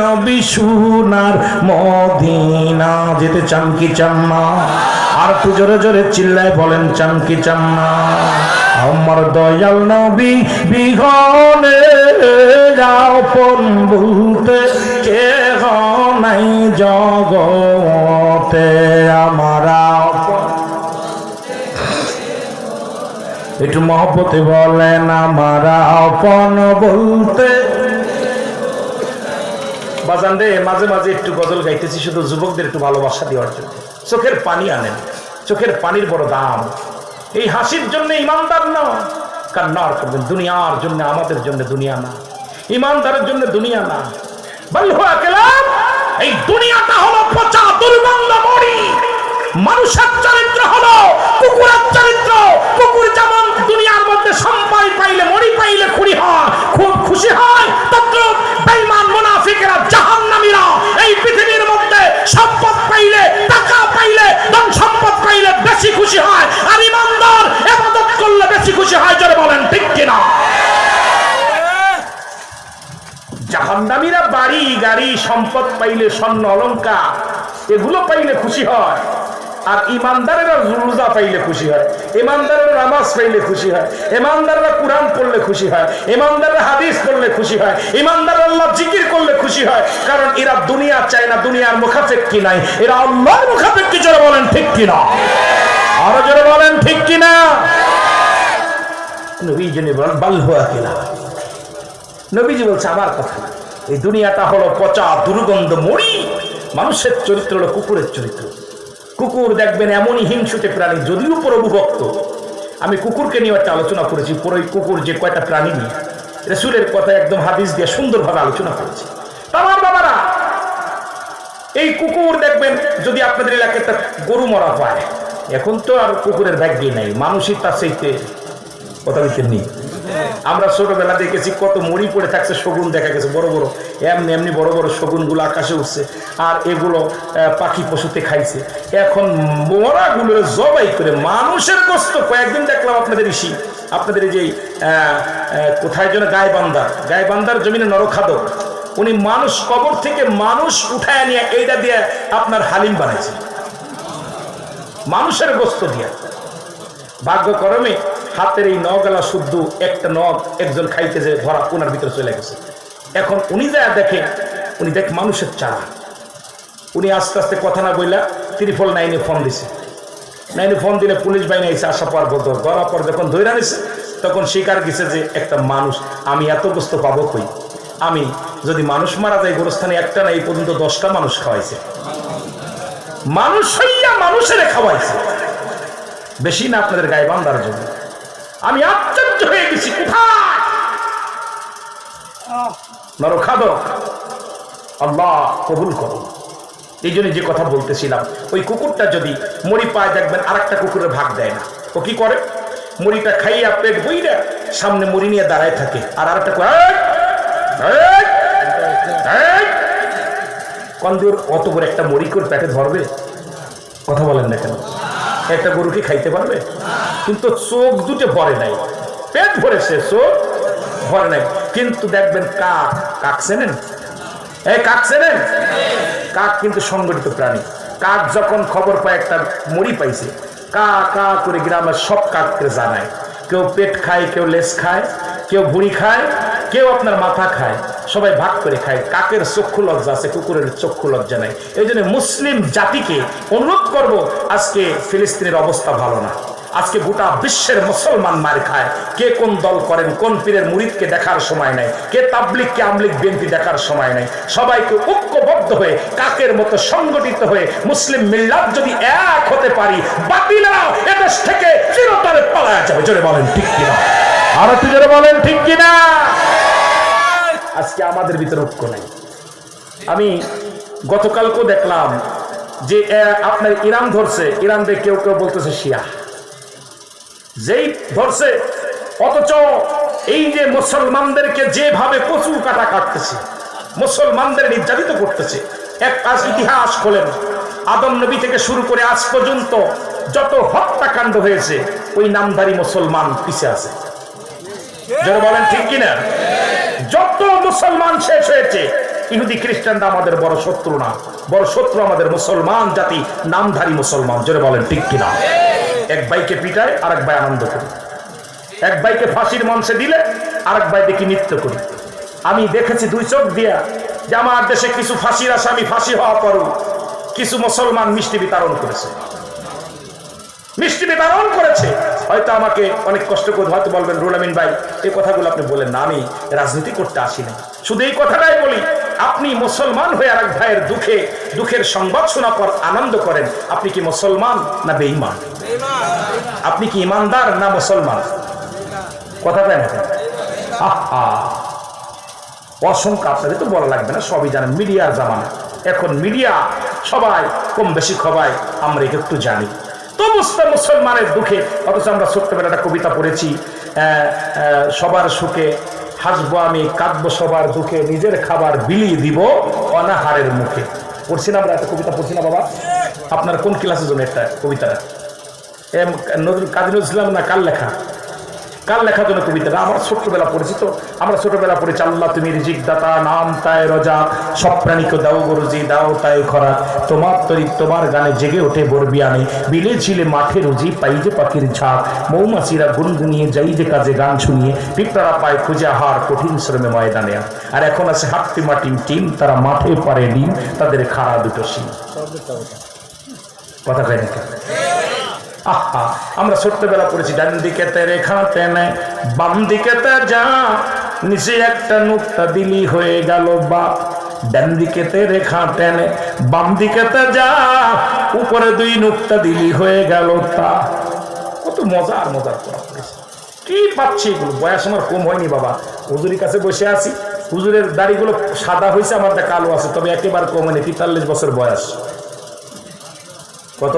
নবী সোনার মদিনা। যেতে চান কি চান না? আর একটু জোরে জোরে চিল্লায় বলেন চান কি চান না? আমার দয়াল নবী বিহনে আপন বলতে কেহ নাই জগতে। আমার একটু মহব্বতে বলেন আমার আপন বলতে। বাজান রে, মাঝে মাঝে একটু গজল গাইতেছি শুধু যুবকদের একটু ভালোবাসা দেওয়ার জন্য। চোখের পানি আনেন, চোখের পানির বড় দাম। এই হাসির জন্য ইমানদার না, কান্নার করবেন দুনিয়ার জন্য, আমাদের জন্য দুনিয়া না, ইমানদারের জন্য দুনিয়া না। এই দুনিয়াটা হলো পচা দুর্গন্ধ মরি। মানুষের চরিত্র হলো কুকুরের চরিত্র। কুকুর যেমন দুনিয়ার মধ্যে সম্পদ পাইলে, মরি পাইলে খুশি হয়, খুব খুশি হয়, তদ্রুপ বেঈমান মুনাফিকরা জাহান্নামীরা এই পৃথিবীর মধ্যে সম্পদ পাইলে, টাকা পাইলে, ধন সম্পদ পাইলে বেশি খুশি হয়, আর ইমানদার ইবাদত করলে বেশি খুশি হয়। জোরে বলেন ঠিক কিনা? জাহান্নামীরা বাড়ি গাড়ি সম্পদ পাইলে, স্বর্ণ অলংকার এগুলো পাইলে খুশি হয়, আর ইমানদারেরা রোজা পাইলে খুশি হয়, ইমানদারেরা নামাজ পাইলে খুশি হয়, ইমানদাররা কুরআন পড়লে খুশি হয়, ইমানদাররা হাদিস পড়লে খুশি হয়, ইমানদাররা আল্লাহর জিকির করলে খুশি হয়। কারণ এরা দুনিয়া চায় না, দুনিয়ার মুখাপেক্ষী নাই, এরা আল্লাহর মুখাপেক্ষী। জোরে বলেন ঠিক কিনা? আরো জোরে বলেন ঠিক কিনা? নবীজি বলেন বাল হুয়া কিনা। নবীজি বলছে আমার কথা, এই দুনিয়াটা হলো পচা দুর্গন্ধ মরি। মানুষের চরিত্র হলো কুকুরের চরিত্র। কুকুর দেখবেন এমনই হিংসুটে প্রাণী, যদিও প্রভু ভক্ত। আমি কুকুরকে নিয়ে একটা আলোচনা করেছি, পুরো কুকুর যে কয়টা প্রাণী নিয়ে রাসূলের কথা একদম হাদিস দিয়ে সুন্দরভাবে আলোচনা করেছি। আমার বাবারা, এই কুকুর দেখবেন যদি আপনাদের এলাকায় একটা গরু মরা পায়, এখন তো আর কুকুরের ভাগ্যই নাই, মানুষই তার চাইতে কথা বলতে নেই। আমরা ছোটবেলা দেখেছি কত মরি পড়ে থাকছে, শগুন দেখা গেছে বড় বড়, এমনি এমনি বড় বড় শগুনগুলো আকাশে উঠছে, আর এগুলো পাখি পশুতে খাইছে। এখন মরাগুলো জবাই করে মানুষের কষ্ট। কয়েকদিন দেখলাম আপনাদের আপনাদের এই যে কোথায় যেন গাইবান্ধার জমিনে নরখাদক, উনি মানুষ কবর থেকে মানুষ উঠায় নিয়ে এইটা দিয়ে আপনার হালিম বানাইছে, মানুষের গোস্ত দিয়ে। ভাগ্যক্রমে হাতের এই নগলা শুদ্ধ একটা নগ একজন খাইতে যে ধরা ওনার ভিতরে চলে গেছে। এখন উনি যা দেখে, উনি দেখ মানুষের চারা। উনি আস্তে আস্তে কথা না বইলা 999 ফোন দিছে। 9 ফোন দিলে পুলিশ বাহিনী এসে আসা পর বলতো, ধরার পর যখন ধৈরা নিছে তখন স্বীকার গেছে যে একটা মানুষ, আমি এত গোস্ত পাবো কই? আমি যদি মানুষ মারা যায় গোরস্থানে একটা না, এই পর্যন্ত 10টা মানুষ খাওয়াইছে, মানুষ হইয়া মানুষের খাওয়াইছে। বেশি না আপনাদের গাইবান্ধার জন্য। আমি আশ্চর্য হয়ে গেছি, কোথায় নরখাদক। আল্লাহ কবুল করুন। এই জন্য যে কথা বলতেছিলাম, ওই কুকুরটা যদি মরি পায় দেখবেন আর একটা কুকুরের ভাগ দেয় না। ও কি করে? মরিটা খাইয়া পেট বইরা সামনে মরি নিয়ে দাঁড়ায় থাকে, আর আরেকটা কন্দুর অত বড় একটা মরি করে পেটে ধরবে? কথা বলেন না কেন? একটা গরুকে খাইতে পারবে? কিন্তু চোখ দুটো ভরে নাই, পেট ভরেছে, চোখ ভরে নাই। কিন্তু দেখবেন কাক চেনেন? এই কাক চেনেন? কাক কিন্তু সংগঠিত প্রাণী। কাক যখন খবর পায় একটা মরি পাইছে, কা কা করে গ্রামের সব কাককে জানায়। কেউ পেট খায়, কেউ লেজ খায়, কেউ ভুঁড়ি খায়, কেউ আপনার মাথা খায়, সবাই ভাগ করে খায়। কাকের চক্ষু লজ্জা আছে, কুকুরের চক্ষু লজ্জা নাই। এই জন্য মুসলিম জাতিকে অনুরোধ করব, আজকে ফিলিস্তিনের অবস্থা ভালো না। আজকে গোটা বিশ্বের মুসলমান মার খায়। কে কোন দল করেন, কোন পীরের মুরিদকে দেখার সময় নাই, কে তাবলিগ কে আমলিগ বিএনপি দেখার সময় নাই। সবাইকে ঐক্যবদ্ধ হয়ে কাকের মতো সংগঠিত হয়ে মুসলিম মিল্লাত যদি এক হতে পারি, বাতিলরা এদেশ থেকে চিরতরে পালায়া যাবে। জোরে বলেন ঠিক কিনা? আর একটু জোরে বলেন ঠিক কিনা? আজকে আমাদের ভিতরে ঐক্য নাই। আমি গতকালকেও দেখলাম যে আপনার ইরান ধরছে, ইরানদের কেউ কেউ বলতেছে শিয়া, যেই ধরছে, অথচ এই যে মুসলমানদেরকে যেভাবে কচু কাটা কাটতেছে, মুসলমানদের নির্যাতিত করতেছে। এক কাজ ইতিহাস খোলেন, আদম নবী থেকে শুরু করে আজ পর্যন্ত যত হত্যাকাণ্ড হয়েছে, ওই নামধারী মুসলমান পিছে আছে। যারা বলেন ঠিক কিনা? যত মুসলমান শেষ হয়েছে ইহুদি খ্রিস্টানরা আমাদের বড় শত্রু না, বড় শত্রু আমাদের মুসলমান জাতি, নামধারী মুসলমান। জোরে বলেন ঠিক কিনা? এক ভাইকে পিটায় আর এক ভাই আনন্দ করে, এক ভাইকে ফাঁসির মঞ্চে দিলে আর এক ভাই দেখি নৃত্য করি। আমি দেখেছি দুই চোখ দিয়া যে আমার দেশে কিছু ফাঁসির আসামি ফাঁসি হওয়া পরও কিছু মুসলমান মিষ্টি বিতরণ করেছে, মিষ্টি বিতরণ করেছে। হয়তো আমাকে অনেক কষ্ট করে হয়তো বলবেন, রুহুল আমিন ভাই এই কথাগুলো আপনি বলেন না, আমি রাজনীতি করতে আসি না, শুধু এই কথাটাই বলি, আপনি মুসলমান হয়ে আর এক ভাইয়ের দুঃখের সংবাদ শোনা পর আনন্দ করেন, আপনি কি মুসলমান না বেঈমান? আপনি কি ইমানদার না মুসলমান? কথা বলেন। অসংখ্য আপনাদের তো বলা লাগবে না, সবই জানেন, মিডিয়ার জামানা এখন, মিডিয়া সবাই কম বেশি খবর আমরা একটু জানি। তো মুসলমানের দুঃখে, অথচ আমরা ছোট্টবেলা একটা কবিতা পড়েছি, সবার সুখে হাসবো আমি, কাঁদবো সবার দুঃখে, নিজের খাবার বিলিয়ে দিব অনাহারের মুখে। পড়ছি না আমরা একটা কবিতা, পড়ছি না বাবা? আপনারা কোন ক্লাসের জন্য একটা কবিতাটা? কাজী নজরুল ইসলাম না কার লেখা? কার লেখার জন্য কবিতাটা? আমরা ছোট্টবেলা পড়েছি, তো আমরা ছোটবেলা পড়েছি, আল্লাহ তুমি রিজিক দাতা, নাম তাই রজা, সব প্রাণীকে দাও গরুজি, দাও তাই খরা, তোমার তরি তোমার গানে জেগে ওঠে বরবিয়ানে, বিলে ঝিলে মাঠে রুজি, পাই যে পাখির ঝাঁক, মৌমাছিরা গুনগুনিয়ে যাই যে কাজে গান শুনিয়ে, পিঁপড়ারা পায় খুঁজে আহার কঠিন শ্রমে ময়দানে। আর এখন আছে হাট্টি মাটিম টিম, তারা মাঠে পারে ডিম, তাদের খাড়া দুটো শিম। কথা কয় নাকি? আহা, আমরা ছোট্টবেলা পড়েছি, ডান দিকে রেখা টেনে বাম দিকে যা, নিচে একটা নুক্তা দিলি হয়ে গেল বা, ডান দিকে রেখা টেনে বাম দিকে যা, উপরে দুই নুক্তা দিলি হয়ে গেল তা। কত মজার মজার পড়া পড়েছে, কি পাচ্ছি এগুলো। বয়স আমার কম হয়নি বাবা, হুজুরের কাছে বসে আছি, হুজুরের দাড়িগুলো সাদা হয়েছে, আমারটা কালো আছে, তবে একেবারে কম হয়নি, 43 বছর বয়স। কত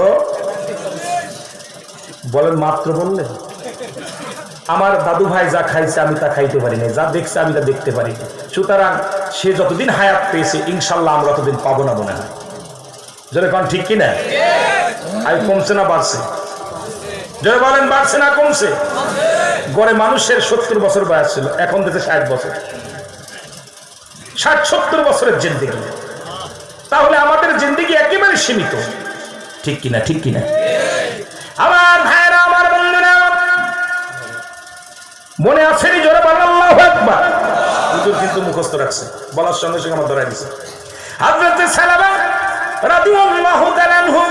বলেন? মাত্র বললেন। আমার দাদু ভাই যা খাইছে আমি তা খাইতে পারি না, যা দেখছে আমি তা দেখতে পারি না। সুতরাং সে যতদিন হায়াত পেয়েছে ইনশাল্লাহ আমরা ততদিন পাবো না মনে হয়। জোরে কোন ঠিক কিনা? আই কমছে না বাড়ছে? জোরে বলেন, বাড়ছে না কমছে? গড়ে মানুষের 70 বছর বয়স ছিল, এখন থেকে 60 বছর, 60-70 বছরের জিন্দেগি। তাহলে আমাদের জিন্দেগি একেবারে সীমিত, ঠিক কিনা? ঠিক কিনা? আমার ভাইরা, আমার বন্ধুরা, মনে আছে জোরে বলেন আল্লাহু আকবার। হুজুর কিন্তু মুখস্থ রাখছে, বলার সঙ্গে সঙ্গে আমার ধরাই দিছে। হযরত সালামা রাদিয়াল্লাহু তাআলা আনহু,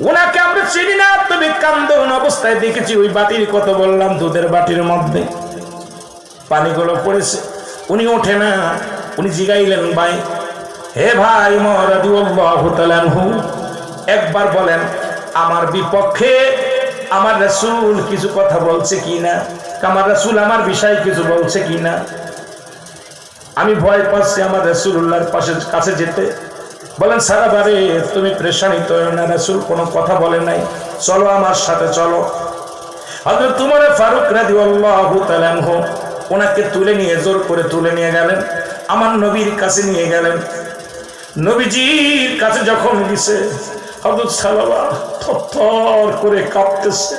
ওনাকে আমরা চিনি না, তবে কান্দন অবস্থায় দেখেছি। ওই বাটির কত বললাম, দুধের বাটির মধ্যে পানিগুলো পড়েছে, উনি ওঠে না। উনি জিগাইলেন, ভাই, হে ভাই রাদিয়াল্লাহু তাআলা আনহু, একবার বলেন আমার বিপক্ষে আমার রাসূল কিছু কথা বলছে কিনা, আমার রাসূল আমার বিষয়ে কিছু বলছে কিনা। আমি ভয় পাচ্ছি আমার রাসূলুল্লাহর কাছে যেতে। বলেন, সারাবারে তুমি পেরেশানিত হও না, রাসূল কোনো কথা বলে নাই, চলো আমার সাথে চলো। হযরত উমর ফারুক রাদিয়াল্লাহু তাআলা আনহু ওনাকে তুলে নিয়ে, জোর করে তুলে নিয়ে গেলেন, আমার নবীর কাছে নিয়ে গেলেন। নবীজির কাছে যখন গেছে, হযরত সালামা থরথর করে কাঁপতেছে,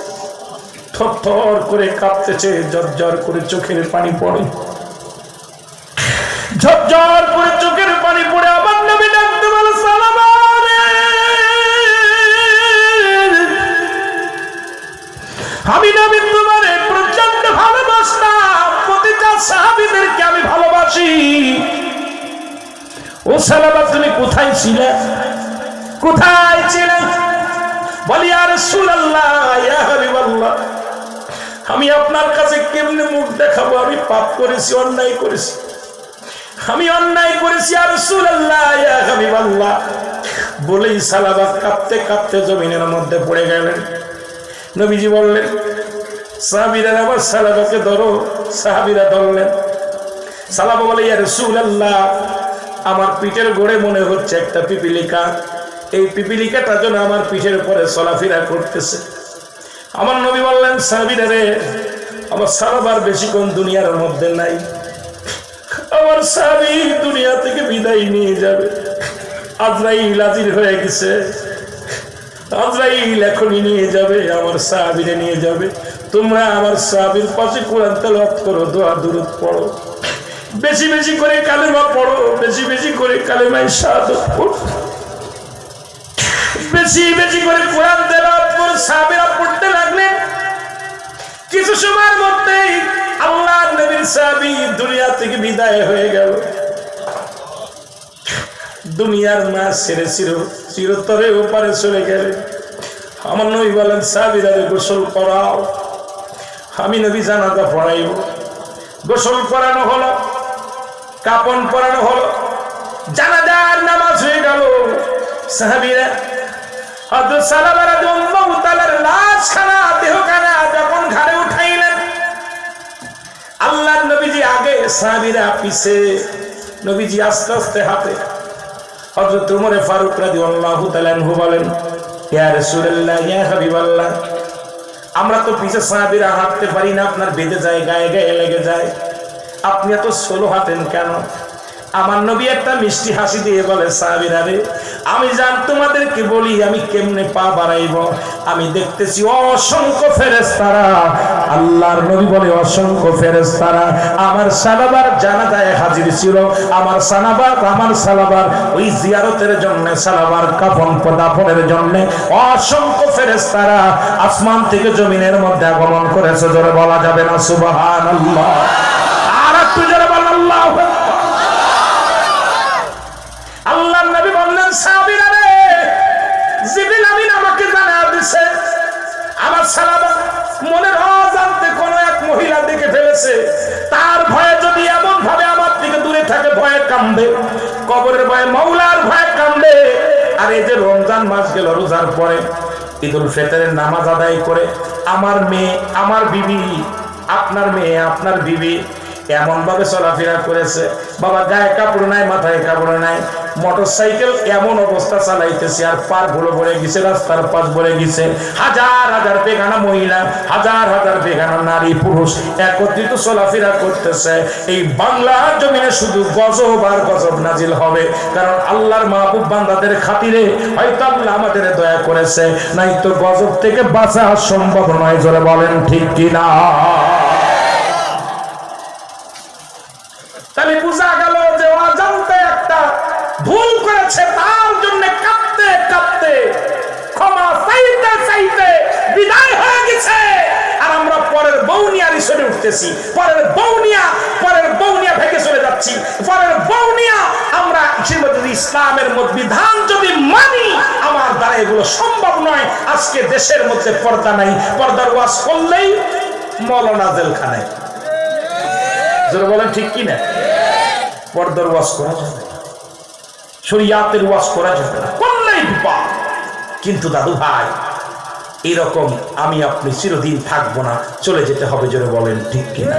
থরথর করে কাঁপতেছে, ঝরঝর করে চোখের পানি পড়ে, ঝরঝর করে চোখের পানি পড়ে। আমার নবী ডাকতে বলে, সালামা রে, আমি নবী তোমারে প্রচন্ড ভালোবাসতাম, প্রতিটা সাহাবীদেরকে আমি ভালোবাসি। ও সালামা, তুমি কোথায় ছিলে? কোথায় ছিলেন? বলি, ইয়া রাসূলুল্লাহ, ইয়া হাবিবাল্লাহ, আমি আপনার কাছে কেমনে মুখ দেখাবো? আমি পাপ করেছি, অন্যায় করেছি, আমি অন্যায় করেছি ইয়া রাসূলুল্লাহ, ইয়া হাবিবাল্লাহ। বলেই সালামা কাঁপতে কাঁপতে জমিনের মধ্যে পড়ে গেলেন। নবীজি বললেন, সাহাবীরা আবার সালামাকে ধরো। সাহাবীরা ধরলেন। সালামা বলে, ইয়া রাসূলুল্লাহ, আমার পিঠের গোড়ে মনে হচ্ছে একটা পিপিলিকা, এই পিপিলিকাটা যেন আমার পিঠের উপরে চলাফেরা করতেছে। আমার নবী বললেন, সাহাবীরা রে, আমার সাহাবার বেশিক্ষণ দুনিয়ার মধ্যে নাই, আমার সাহাবী দুনিয়া থেকে বিদায় নিয়ে যাবে। আজরাইল হাজির হয়ে গেছে, আজরাইল এখনই নিয়ে যাবে, আমার সাহাবীরে নিয়ে যাবে। তোমরা আমার সাহাবীর পাশে কোরআন তেলাওয়াত করো, দোয়া দুরূদ পড়ো। বেশি বেশি করে কালেমা পড়ো, বেশি বেশি করে কালেমায় শাহাদাত পড়ো, বেশি বেশি করে কোরআন তেলাওয়াত করে সাহাবীরা পড়তে লাগলেন। কিছু সময়ের মধ্যেই আল্লাহর নবীর সাহাবী দুনিয়া থেকে বিদায় হয়ে গেল। দুনিয়ার না ছেড়ে চিরতরে ওপারে চলে গেলেন। আমার নবী বলেন, সাহাবীরা গোসল করাও, আমি নবী জানাজা পড়াইব। গোসল করানো হলো, কাপন পরানো হলো, জানাজার নামাজ হয়ে গেল। সাহাবীরা হযরত সালামা রাদিয়াল্লাহু তাআলার লাশখানা, দেহখানা যখন ঘাড়ে উঠাইলেন, আল্লাহর নবীজি আগে, সাহাবীরা পিছে, নবীজি আস্তে আস্তে হাতে। হযরত ওমর ফারুক রাদিয়াল্লাহু তাআলা আনহু বলেন, ইয়া রাসূলুল্লাহ, ইয়া হাবিবাল্লাহ, আমরা তো পিছে সাহাবীরা হাঁটতে পারি না, আপনার বেঁধে যায়, গায়ে গায়ে লেগে যায়, আপনি এত স্লো হাঁটেন কেন? আমার নবী একটা মিষ্টি হাসি দিয়ে বলে, সাহাবীরা রে, আমি জান তোমাদেরকে বলি আমি কেমনে পা বাড়াইব। আমি দেখতেছি অসংখ্য ফেরেশতারা, আল্লাহর নবী বলে অসংখ্য ফেরেশতারা আমার সালাবার জানাজায় হাজির ছিল। আমার সালাবার ওই জিয়ারতের জন্য, সালাবার কাফন দাফনের জন্য অসংখ্য ফেরেশতারা আসমান থেকে জমিনের মধ্যে আগমন করেছে। জোরে বলা যাবে না সুবহানাল্লাহ? আর একটু জোরে বলেন আল্লাহু আকবার। আল্লাহর নবী বললেন, সাহাবীরা রে, জিবরিল আমিন আমাকে জানায়া দিয়েছে আমার সালাবা মনের অজান্তে কোন এক মহিলা দেখে ফেলেছে। তার ভয়ে যদি এমন ভাবে আমার থেকে দূরে থাকে, ভয়ে কাঁদবে, কবরের ভয়ে, মাওলার ভয়ে কাঁদবে। আর এই যে রমজান মাস গেল, রোজার পরে ঈদুল ফিতরের নামাজ আদায় করে আমার মেয়ে, আমার বিবি, আপনার মেয়ে, আপনার বিবি এমন ভাবে চলাফেরা করেছে, বাবা গায়ে কাপড় নাই, মাথায় কাপড় নাই, মোটরসাইকেল এমন অবস্থা চালাইতেছে, আর পার গুলো ভরে গেছে, রাস্তার পাশ ভরে গেছে, হাজার হাজার বেগানা মহিলা, হাজার হাজার বেগানা নারী পুরুষ একত্রিত চলাফেরা করতেছে। এই বাংলার জমিনে শুধু গজব আর গজব নাজিল হবে, কারণ আল্লাহর মাহবুব বান্দাদের খাতিরে হয়তো আল্লাহ আমাদের দয়া করেছে, নাই তো গজব থেকে বাঁচা সম্ভব নয়। জোরে বলেন ঠিক কিনা? তাহলে বোঝা গেল যে অজান্তে একটা ভুল করেছে, তার জন্য কাঁদতে কাঁদতে, ক্ষমা চাইতে চাইতে বিদায় হয়ে গেছে। আর আমরা পরের বউনিয়া রিসোর্টে উঠতেছি, পরের বউনিয়া ভেঙে চলে যাচ্ছি, পরের বউনিয়া আমরা ইসলামের মধ্যে বিধান যদি মানি, আমার দ্বারা এগুলো সম্ভব নয়। আজকে দেশের মধ্যে পর্দা নাই, পর্দার ওয়াজ করলেই মৌলানা জেলখানায়। যারা বলেন ঠিক কি না? পর্দার ওয়াজ করা যাবে, শরিয়াতের ওয়াজ করা যাবে না, করলেই বিপদ। কিন্তু দাদু ভাই, এরকম আমি আপনি চিরদিন থাকবো না, চলে যেতে হবে। যারা বলেন ঠিক কিনা?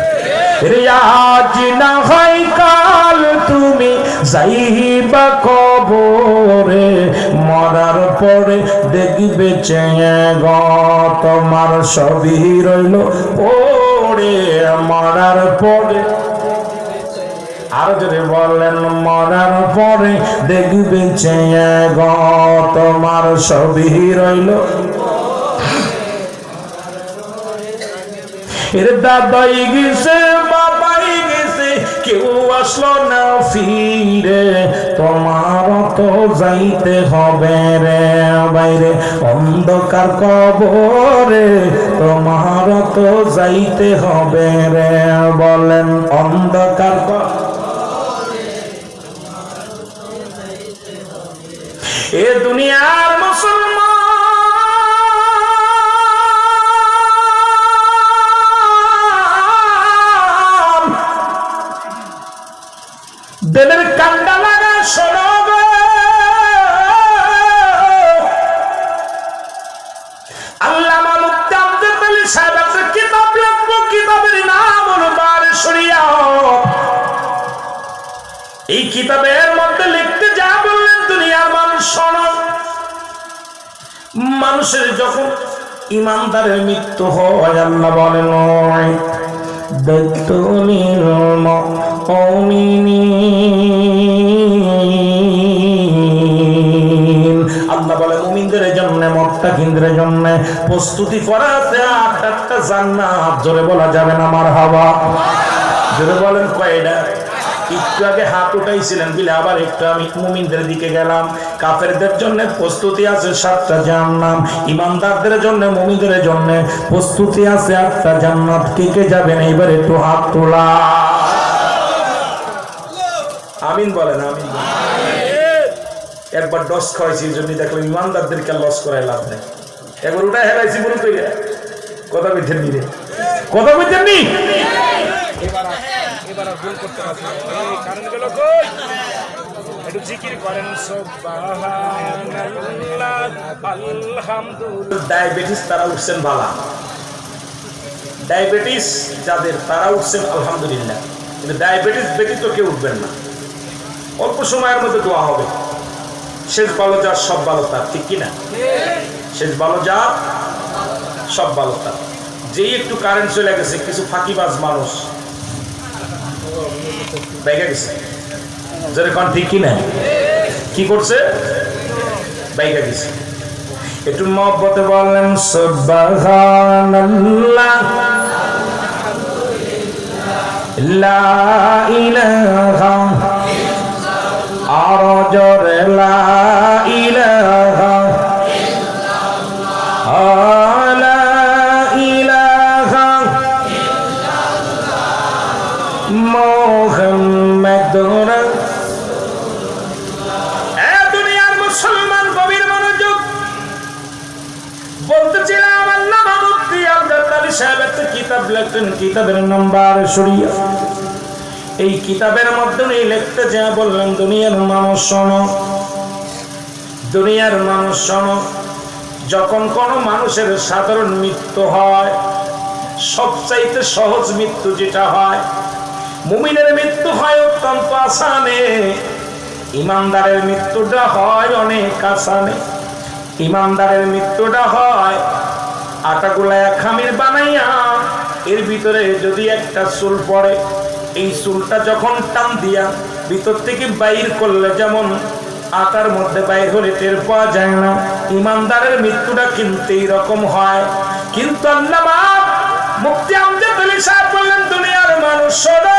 আজ না হয় কাল তুমি যাইবা কবরে, মরার পরে দেখবে চেয়ে গো তোমার সবই রইল পড়ে, মরার পরে। আর যদি বলেন, মরার পরে দেখবে চেয়ে গো তোমার সবই রইল। এর দাদাই গেছে, বাবাই গেছে, কেউ আসলো না ফিরে, তোমার তো যাইতে হবে রে বাইরে অন্ধকার কবরে, তোমার তো যাইতে হবে রে। বলেন অন্ধকার এ দুনিয়ার মুসলমান দেবের কান্ডা লাগা শোনব, আল্লামা মুফতি আব্দুল আলী সাহেব একটা কিতাব লিখবো, কিতাবের নাম হলো বারে শরিয়াত। এই কিতাবের মধ্যে লিখতে যা বললেন, দুনিয়ার মানুষ শোনো, মানুষের যখন ইমানদারের মৃত্যু হয়, আল্লাহ বলেন দাতুনিল মুমিনিন, আল্লাহ বলে মুমিনদের জন্য, মুত্তাকিনদের জন্য প্রস্তুতি করা আছে 8টা জান্নাত। জোরে বলা যাবে না মারহাবা? জোরে বলেন কয়টা? একটু আগে হাত উঠাইছিলেন বিলে আবার একটু আমি মুমিনদের দিকে গেলাম। কাফেরদের জন্য প্রস্তুতি আছে 7টা জাহান্নাম, ঈমানদারদের জন্য মুমিনদের জন্য প্রস্তুতি আছে 8টা জান্নাত। কে কে যাবেন এবার একটু হাত তোলা। আমিন বলেন। আমিন। একবার ডস খাওয়াইছি এই জন্য দেখলাম ঈমানদারদেরকে লস করাই লাভ নেই। একবার ওটা হেরাইছি বলতে কথা বলছেন নি রে, কথা বলছেন নি। এবার আর ভুল করতে পারছি এই কারণ গেল কই একটু জিকির করেন সুবহানাল্লাহ আলহামদুলিল্লাহ। ডায়াবেটিস তারা উঠছেন ভালা, ডায়াবেটিস যাদের তারা উঠছেন আলহামদুলিল্লাহ, কিন্তু ডায়াবেটিস ব্যতীত কেউ উঠবেন না। অল্প সময়ের মধ্যে দোয়া হবে। শেষ ভালো যার সব ভালো তার, ঠিক কিনা? শেষ ভালো যার সব ভালো তার। যেই একটু কারেন্ট চলে গেছে কিছু ফাঁকিবাজ মানুষ ব্যাগে গেছে, যেরকম ঠিক কিনা? কি করছে? ব্যাগে গেছে। একটু মহব্বতে বলেন সুবহানাল্লাহ লা ইলাহা আর জোরে লা ইলাহা লা ইলাহা মুহাম্মাদুর রাসূলুল্লাহ। এ দুনিয়ার মুসলমান গভীর মনোযোগ। বলতেছিলাম আমার নাম মুফতি আব্দুল আলী সাহেব একটা কিতাব লিখতেন, কিতাবের নাম্বার শরিয়া। এই কিতাবের মধ্যে উনি লিখতে যা বললেন, দুনিয়ার মানুষ শোনো, দুনিয়ার মানুষ শোনো, যখন কোনো মানুষের সাধারণ মৃত্যু হয়, সবচাইতে সহজ মৃত্যু যেটা হয়, মুমিনের মৃত্যু হয় অত্যন্ত আসানে, ঈমানদারের মৃত্যুটা হয় অনেক আসানে। ঈমানদারের মৃত্যুটা হয় আটাগুলায় খামির বানাইয়া এর ভিতরে যদি একটা চুল পড়ে, এই চুলটা যখন টান দিয়া ভিতর থেকে বাইর করলে যেমন আটার মধ্যে বাইর হলে টের পাওয়া যায় না, ঈমানদারের মৃত্যুটা কিন্তু এইরকম হয়। কিন্তু আল্লামা মুফতি আমজাদ আলী সাহেব বললেন, দুনিয়ার মানুষ শোনো,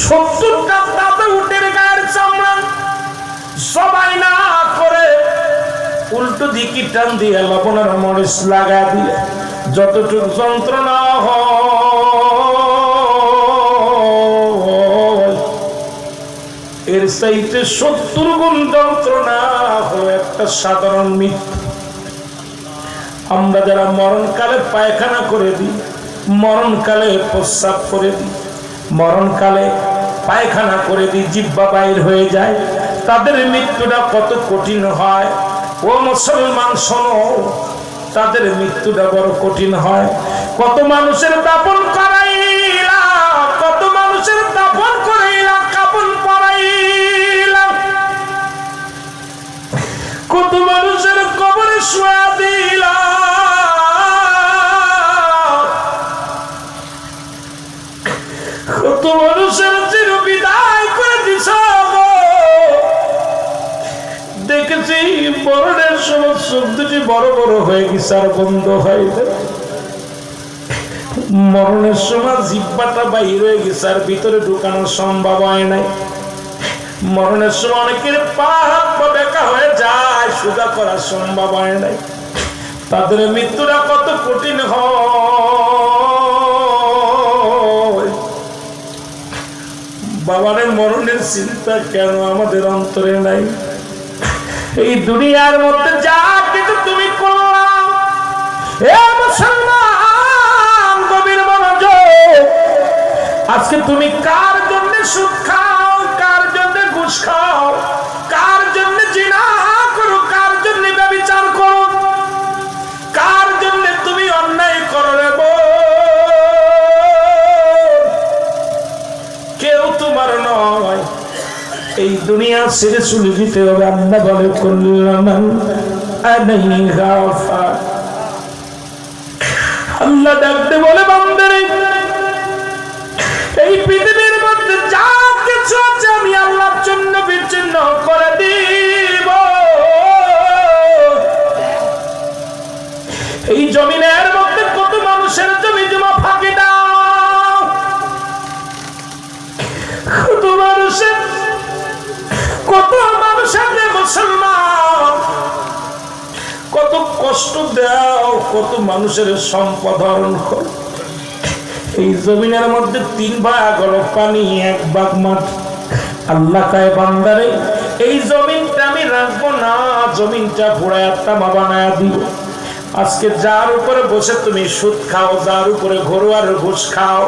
70টা দাঁতে উটের গায়ের চামড়া সবাই না করে উল্টো দিকে টান দিয়ে লবণের মরিচ লাগা দিয়ে যতটুকু যন্ত্রণা হয় এর চাইতে 70 গুণ যন্ত্রণা হলো একটা সাধারণ মৃত্যু। আমরা যারা মরণকালে পায়খানা করে দিই, মরণকালে প্রস্রাব করে দিই, মরণকালে পায়খানা করে দিই, জিহ্বা বাইর হয়ে যায়, তাদের মৃত্যুটা কত কঠিন হয়। ও মুসলমান শোনো, তাদের মৃত্যুটা বড় কঠিন হয়। কত মানুষের দাফন করাইলা, কত মানুষের দাফন করাইলা, কাফন পরাইলা, কত মানুষের কবরে শোয়া দিলা, কত মানুষের চির বিদায় করে দিছ। দেখেছি মরণের সময় চোখ দুটি বড় বড় হয়ে গেছে আর বন্ধ হয় না। মরণের সময় জিহ্বাটা বাইর হয়ে গেছে আর ভিতরে ঢুকানো সম্ভব হয় নাই। মরণের সময় অনেকের পা হাত পা বেঁকা হয়ে যায়, সোজা করা সম্ভব হয় নাই। তাদের মৃত্যুটা কত কঠিন হয়। বাবারে মরণের চিন্তা কেন আমাদের অন্তরে নাই? এই দুনিয়ার মধ্যে যা কিছু তুমি করলাম, এ মুসলমান গভীর মনোযোগ, আজকে তুমি কার জন্য সুদ খাও, কার জন্য ঘুষ খাও, কার জন্য জিনা করো, কার জন্য ব্যভিচার করো, কার জন্য তুমি অন্যায় করো রে কেউ তোমার নয়। এই দুনিয়া ছেড়ে চলে যেতে হবে। আল্লাহ বলে কুল্লুমান আলাইহা ফান। আল্লাহ ডাকতে বলে বান্দারে, এই পৃথিবীর মধ্যে যা কিছু আছে আমি আল্লাহর জন্য বিচ্ছিন্ন করে দিব। এই জমিনের মধ্যে কত মানুষ মানুষের জমি জমা ফাঁকি দাও, কত মানুষের মুসলমান কত কষ্ট দাও, কত মানুষের সম্পদ হরণ করো। এই জমিনের মধ্যে 3 ভাগ হলো পানি, 1 ভাগ মাটি। আল্লাহ কয় বান্দারে এই জমিনটা আমি রাখবো না, জমিনটা পুরায়া তামা বানায়া দিব। আজকে যার উপরে বসে তুমি সুদ খাও, যার উপরে ঘরোয়ার ঘুষ খাও,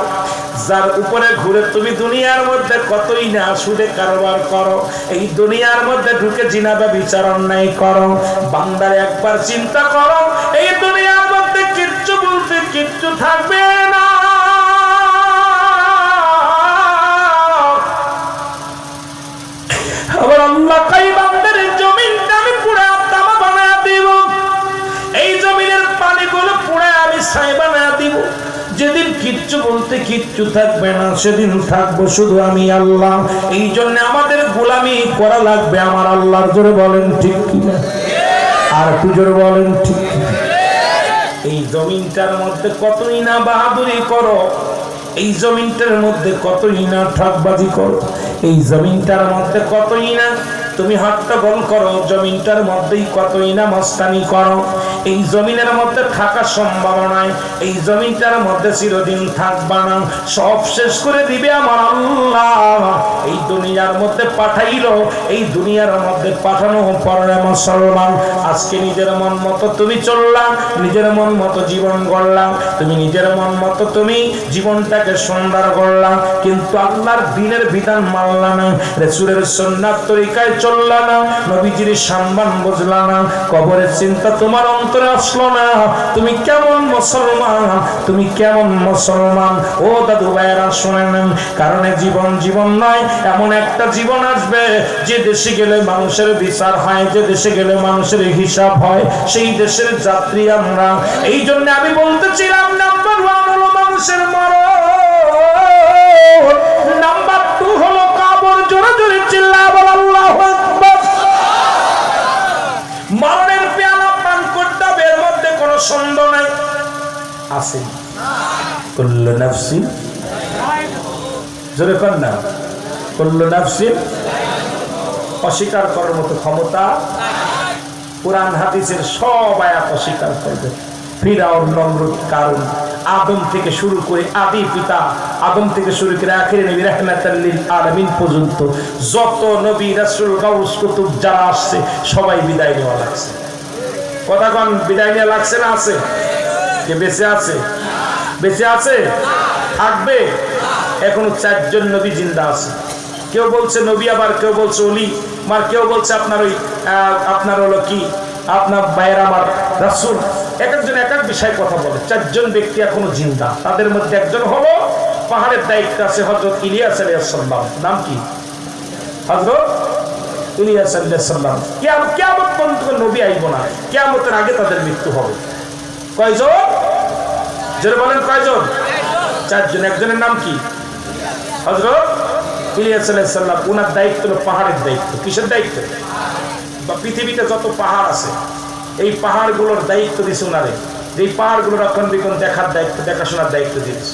যার উপরে ঘুরে তুমি দুনিয়ার মধ্যে কতই না সুদে কারবার করো, এই দুনিয়ার মধ্যে ঢুকে জিনা ব্যভিচার অন্যায় করো, বান্দার একবার চিন্তা করো এই দুনিয়ার মধ্যে কিচ্ছু বলতে কিচ্ছু থাকবে না। আবার আল্লাহ কয় বান্দার জমিনটা আমি পুরা তামা বানায়া দিব, এই জমিনের পানিগুলো পুরা আমি ছাই বানায়া দিব। যেদিন কিচ্ছু বলতে কিচ্ছু থাকবে না, সেদিন থাকবো শুধু আমি আল্লাহ। এই জন্য আমাদের গোলামি করা লাগবে আমার আল্লাহর। জোরে বলেন ঠিক কিনা, আর একটু জোরে বলেন ঠিক কিনা। এই জমিনটার মধ্যে কতই না বাহাদুরি করো, এই জমিনটার মধ্যে কতই না ঠকবাজি করো, এই জমিনটার মধ্যে কতই না তুমি হট্টগোল করো, জমিনটার মধ্যেই কতই না মস্তানি করো। এই জমিনের মধ্যে থাকার সম্ভাবনায়, এই জমিনটার মধ্যে চিরদিন থাকবা না, সব শেষ করে দিবে আমার আল্লাহ। এই দুনিয়ার মধ্যে পাঠাইলো, এই দুনিয়ার মধ্যে পাঠানো পরে মুসলমান আজকে নিজের মন মতো তুমি চললাম, নিজের মন মতো জীবন গড়লাম, তুমি নিজের মন মতো তুমি জীবনটাকে সুন্দর করলাম, কিন্তু আল্লাহর দ্বীনের বিধান মানলা না, রাসূলের সুন্নাত তরিকায় চললা না, নবীজির সম্মান বুঝলা না, কবরের চিন্তা তোমার অন্তরে আসলো না। তুমি কেমন মুসলমান, তুমি কেমন মুসলমান? ও দাদু ভাইয়েরা শুনেন, কারণ জীবন জীবন নয়, এমন একটা জীবন আসবে যে দেশে গেলে মানুষের বিচার হয়, যে দেশে গেলে মানুষের হিসাব হয়, সেই দেশের যাত্রী আমরা। এই জন্য আমি বলতেছিলাম নাম্বার 1 হলো মানুষের মরণ, নাম্বার 2 হলো কবর। জোরে জোরে চিল্লায় বল আল্লাহু আকবার। মরণের পেয়ালা পান করতে হবে, এর মধ্যে কোনো সন্দেহ নাই। আছে কুল্লু নাফসিন, জোরে কর না, কুল্লু নাফসিন। অস্বীকার করার মতো ক্ষমতা কুরআন হাদিসের সব আয়াত অস্বীকার করবে। ফিরাউন, নমরুদ, কারুন, আদম থেকে শুরু করে আদি পিতা আদম থেকে শুরু করে আখিরে নবী রাহমাতাল লিল আলামিন পর্যন্ত যত নবী রাসূল গাউস কুতুব যারা আসছে সবাই বিদায় নেওয়া লাগছে। কথা কোন বিদায় নেওয়া লাগছে না? আছে কে বেঁচে আছে? বেঁচে আছে, থাকবে। এখনো 4 জন নবী জিন্দা আছে। কেউ বলছে নবী, আবার কেউ বলছে ওলি, আর কেউ বলছে আপনার ওই আপনার হলো কি আপনার ভাইয়ের আমার রাসূল। এক একজন এক এক বিষয়ে কথা বলে। 4 জন ব্যক্তি এখনো জিন্দা। তাদের মধ্যে একজন হলো পাহাড়ের দায়িত্ব আছে হযরত ইলিয়াস আলাইহিস সালাম। নাম কি? হযরত ইলিয়াস আলাইহিস সালাম। কিয়ামত পর্যন্ত নবী আইব না, কিয়ামতের আগে তাদের মৃত্যু হবে। কয়জন? যারা বলেন কয়জন? 4 জন। একজনের নাম কি? হযরত ইলিয়াস আলাইহিস সালাম। ওনার দায়িত্ব হলো পাহাড়ের দায়িত্ব। কিসের দায়িত্ব? বা পৃথিবীতে যত পাহাড় আছে এই পাহাড়গুলোর দায়িত্ব দিয়েছে ওনারে, এই পাহাড়গুলো রক্ষণাবেক্ষণ দেখার দায়িত্ব, দেখাশোনার দায়িত্ব দিয়েছে।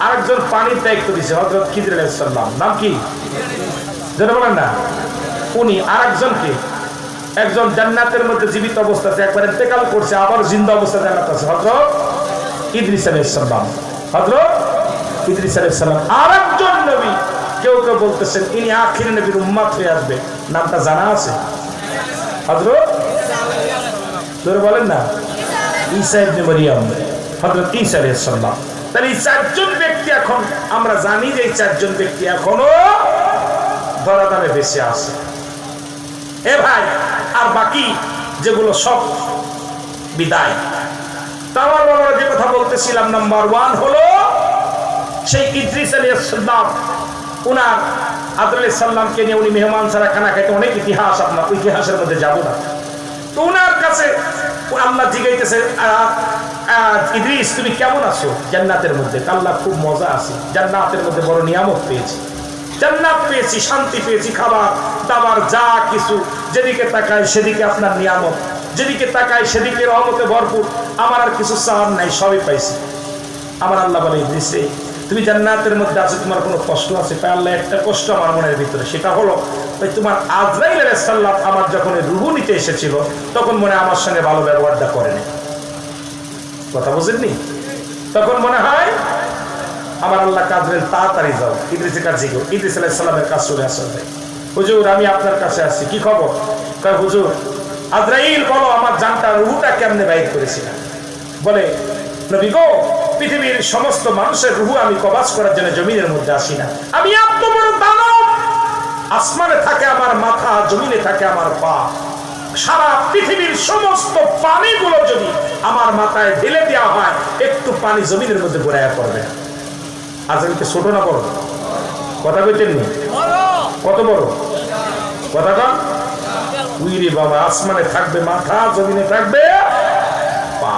আরেকজন পানির দায়িত্ব দিয়েছে হযরত খিজির আলাইহিস সালাম। নাম কি? যারা বলেন না উনি। আরেকজনকে, একজন জান্নাতের মধ্যে জীবিত অবস্থাতে একবার ইন্তেকাল করছে, আবার জিন্দা অবস্থায় জান্নাত আছে, হযরত ইদ্রিস আলাইহিস সালাম। হযরত ইদ্রিস আলাইহিস সালাম। আরেকজন নবী, কেউ কেউ বলতেছেন ইনি আখির নবীর উম্মত হয়ে আসবে, নামটা জানা আছে? হযরত তোরে বলেন না ঈসা ইবনে মারইয়াম, হযরত ঈসা আলাইহিস সালাম। তাহলে এই 4 জন ব্যক্তি এখন আমরা জানি যে এই 4 জন ব্যক্তি এখনো ধরাধামে বেঁচে আছে। এ ভাই, আর বাকি যেগুলো সব বিদায়। তাওয়ার বাবার যে কথা বলতেছিলাম, নাম্বার 1 হলো সেই ইদ্রিস আলাইহিস সালাম। উনার আদর আলাইহিস সালামকে নিয়ে উনি মেহমান ছাড়া খানা খাইতে, অনেক ইতিহাস, আপনার ইতিহাসের মধ্যে যাব না। তো উনার কাছে আল্লাহ জিজ্ঞাসা, ইদ্রিস তুমি কেমন আছো জান্নাতের মধ্যে? আল্লাহ খুব মজা আছে, জান্নাতের মধ্যে বড় নিয়ামত পেয়েছি, জান্নাত পেয়েছি, শান্তি পেয়েছি, খাবার দাবার যা কিছু, যেদিকে তাকায় সেদিকে আপনার নিয়ামত, যেদিকে তাকায় সেদিকে রহমতে ভরপুর, আমার আর কিছু চাওয়ার নাই, সবই পাইছি। আমার আল্লাহ বলে ইদ্রিস রে, তুমি জান্নাতের মধ্যে আছো, তোমার কোনো কষ্ট আছে? তাই আল্লাহ, একটা কষ্ট আমার মনের ভিতরে, সেটা হলো ভাই তোমার আজরাইল আলাইহিস সালাম আমার যখন রূহ নিতে এসেছিল তখন মনে আমার সঙ্গে ভালো ব্যবহারটা করেনি। কথা বুঝেননি? তখন মনে হয় আমার আল্লাহ কাজরেল তাড়াতাড়ি যাও, ইদ্রিসের কাছে গো। ইদ্রিস আলাইহিস সালামের কাছে চলে আসা যায়, হুজুর আমি আপনার কাছে আসছি, কি খবর? কয় হুজুর আজরাইল বলো আমার জানটা রূহটা কেমনে বাইর করেছিলাম। বলে নবী গো, পৃথিবীর সমস্ত মানুষের রূহ আমি কবজ করার জন্য জমিনের মধ্যে আসি না। আমি এত বড় দানব, আসমানে থাকে আমার মাথা, জমিনে থাকে আমার পা। সারা পৃথিবীর সমস্ত পানিগুলো যদি আমার মাথায় ঢেলে দেওয়া হয়, একটু পানি জমিনের মধ্যে গড়াইয়া পড়বে না। আজরাইলকে ছোট না বড়? কথা কইতেন নি? কত বড় কথাটা? উইরে বাবা, আসমানে থাকবে মাথা, জমিনে থাকবে পা।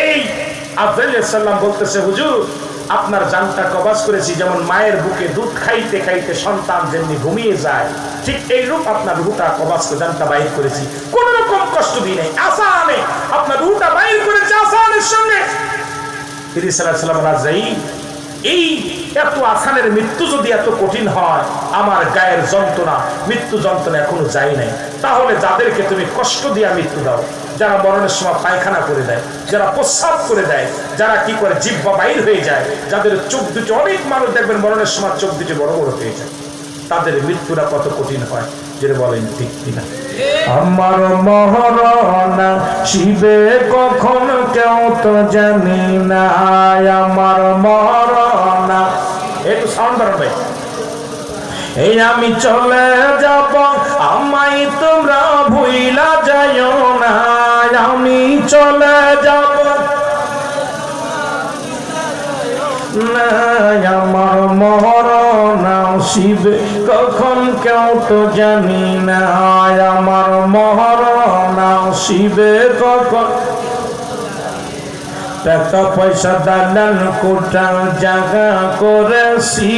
এই আজরাইল আলাইহিস সালাম বলতেছে হুজুর আপনার জানটা কবজ করেছি, যেমন মায়ের বুকে দুধ খাইতে খাইতে সন্তান যেমনি ঘুমিয়ে যায়, ঠিক এই রূপ আপনার রূহটা কবজ করে জানটা বাইর করেছি, কোন রকম কষ্ট দিই নাই, আসানে আপনার রূহটা বাইর করেছে আসানের সঙ্গে। ইদ্রিস আলাইহিস সালাম আজরাইল, এই এত আসানের মৃত্যু যদি এত কঠিন হয়, আমার গায়ের যন্ত্রণা, মৃত্যু যন্ত্রণা এখনো যায় নাই, তাহলে যাদেরকে তুমি কষ্ট দিয়া মৃত্যু দাও, যারা মরণের সময় পায়খানা করে দেয়, যারা প্রস্রাব করে দেয়, যারা কি করে জিহ্বা বাইর হয়ে যায়, যাদের চোখ দুটো, অনেক মানুষ দেখবেন মরণের সময় চোখ দুটো বড় বড় হয়ে যায়, তাদের মৃত্যুটা কত কঠিন হয়, যেটা বলেন ঠিক কিনা? আমার মরণ শিবে কখন কেউ তো জানি না, আমার মরণ, একটু সাউন্ড বাড়াবে। এই আমি চলে যাব, আমায় তোমরা ভুইলা যাইও না, আমি চলে যাব না, আমার মরণ শিবে কখন কেউ তো জানি না, আমার মরণ শিবে কখন। টাকা পয়সা দালান কোটা জায়গা করেছি,